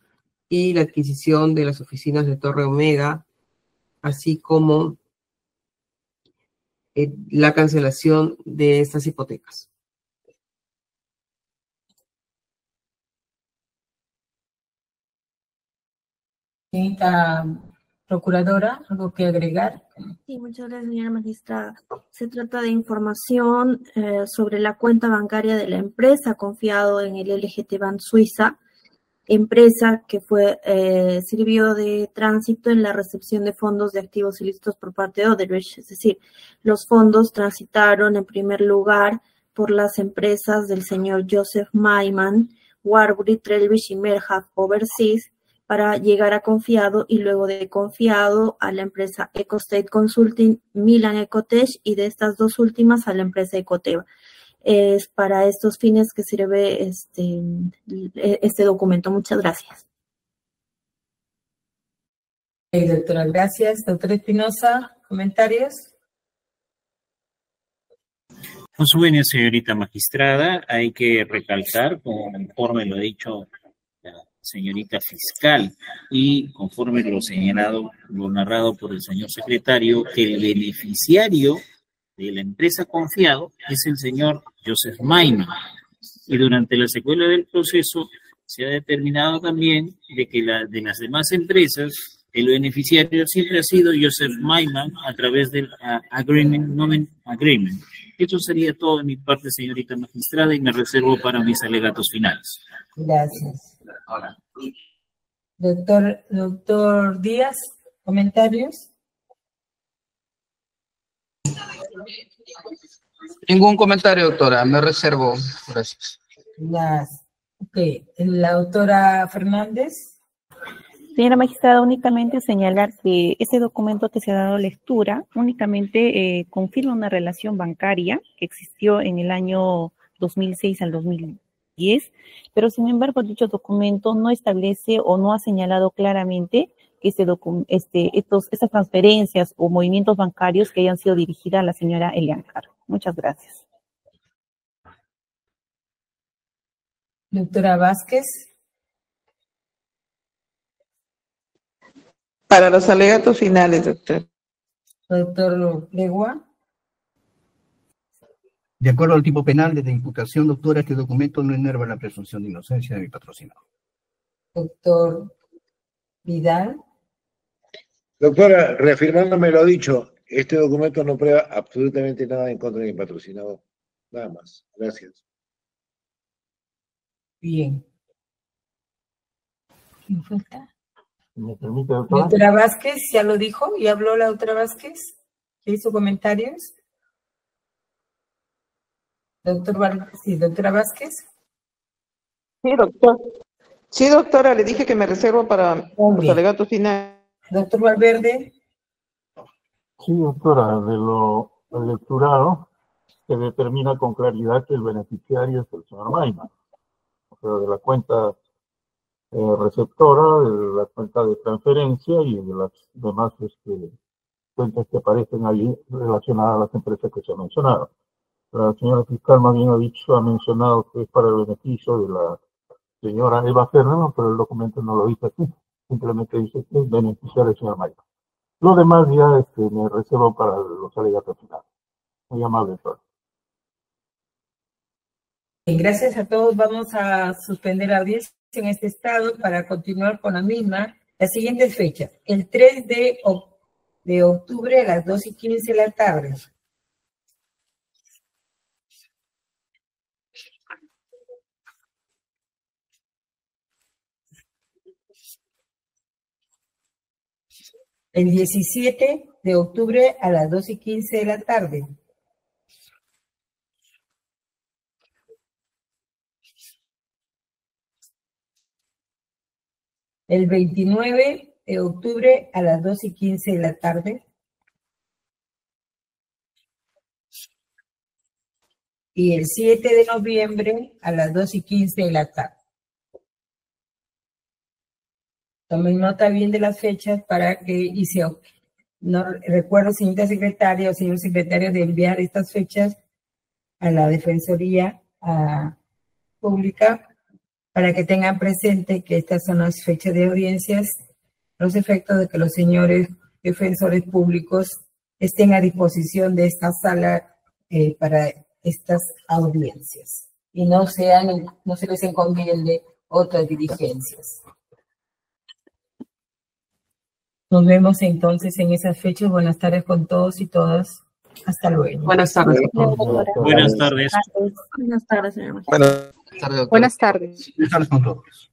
y la adquisición de las oficinas de Torre Omega, así como la cancelación de estas hipotecas. Señorita Procuradora, ¿algo que agregar? Sí, muchas gracias, señora magistrada. Se trata de información sobre la cuenta bancaria de la empresa Confiado en el LGT Bank Suiza, empresa que sirvió de tránsito en la recepción de fondos de activos ilícitos por parte de Odebrecht. Es decir, los fondos transitaron en primer lugar por las empresas del señor Joseph Maiman, Warburg, Trellwich y Merhab Overseas, para llegar a Confiado y luego de Confiado a la empresa Ecostate Consulting, Milan Ecotech, y de estas dos últimas a la empresa Ecoteva. Es para estos fines que sirve este documento. Muchas gracias. Doctora, gracias. Doctora Espinosa, ¿comentarios? Con su venia, señorita magistrada, hay que recalcar, conforme lo ha dicho la señorita fiscal y conforme lo señalado, lo narrado por el señor secretario, que el beneficiario de la empresa Confiado es el señor Joseph Maiman. Y durante la secuela del proceso se ha determinado también de que de las demás empresas, el beneficiario siempre ha sido Joseph Maiman a través del Agreement. Esto sería todo de mi parte, señorita magistrada, y me reservo para mis alegatos finales. Gracias. Doctor Díaz, ¿comentarios? Ningún comentario, doctora. Me reservo. Gracias. La doctora Fernández. Señora magistrada, únicamente señalar que este documento que se ha dado lectura únicamente confirma una relación bancaria que existió en el año 2006 al 2010 2010, pero sin embargo dicho documento no establece o no ha señalado claramente que estas transferencias o movimientos bancarios que hayan sido dirigidas a la señora Elian Caro. Muchas gracias. Doctora Vázquez. Para los alegatos finales, doctor. Doctor Legua. De acuerdo al tipo penal de la imputación, doctora, este documento no enerva la presunción de inocencia de mi patrocinado. Doctor Vidal. Doctora, reafirmándome lo dicho, este documento no prueba absolutamente nada en contra de mi patrocinador. Nada más. Gracias. Bien. ¿Quién falta? ¿Me permite, doctora? Doctora Vázquez, ¿ya lo dijo? ¿Ya habló la doctora Vázquez? ¿Qué hizo comentarios? Doctora Vázquez. Sí, doctor. Sí, doctora, le dije que me reservo para los alegatos finales. Doctor Valverde. Sí, doctora, de lo lecturado se determina con claridad que el beneficiario es el señor Maima, o sea, de la cuenta receptora, de la cuenta de transferencia y de las demás cuentas que aparecen allí relacionadas a las empresas que se han mencionado. La señora fiscal más bien ha mencionado que es para el beneficio de la señora Eva Fernando, pero el documento no lo dice así, simplemente dice que es beneficiario del señor Maima. Lo demás ya me reservo para los alegatos finales. Muy amable, doctor. Gracias a todos. Vamos a suspender la audiencia en este estado para continuar con la misma. La siguiente fecha, el 3 de octubre a las 2:15 de la tarde. El 17 de octubre a las 2:15 de la tarde. El 29 de octubre a las 2:15 de la tarde. Y el 7 de noviembre a las 2:15 de la tarde. Tomen nota bien de las fechas para que, no recuerdo, señorita secretaria o señor secretario, de enviar estas fechas a la Defensoría Pública para que tengan presente que estas son las fechas de audiencias, los efectos de que los señores defensores públicos estén a disposición de esta sala para estas audiencias y no se les encomiende otras diligencias. Nos vemos entonces en esas fechas. Buenas tardes con todos y todas. Hasta luego. Buenas tardes. Buenas tardes. Buenas tardes, señora. Buenas tardes. Buenas tardes. Buenas tardes con todos.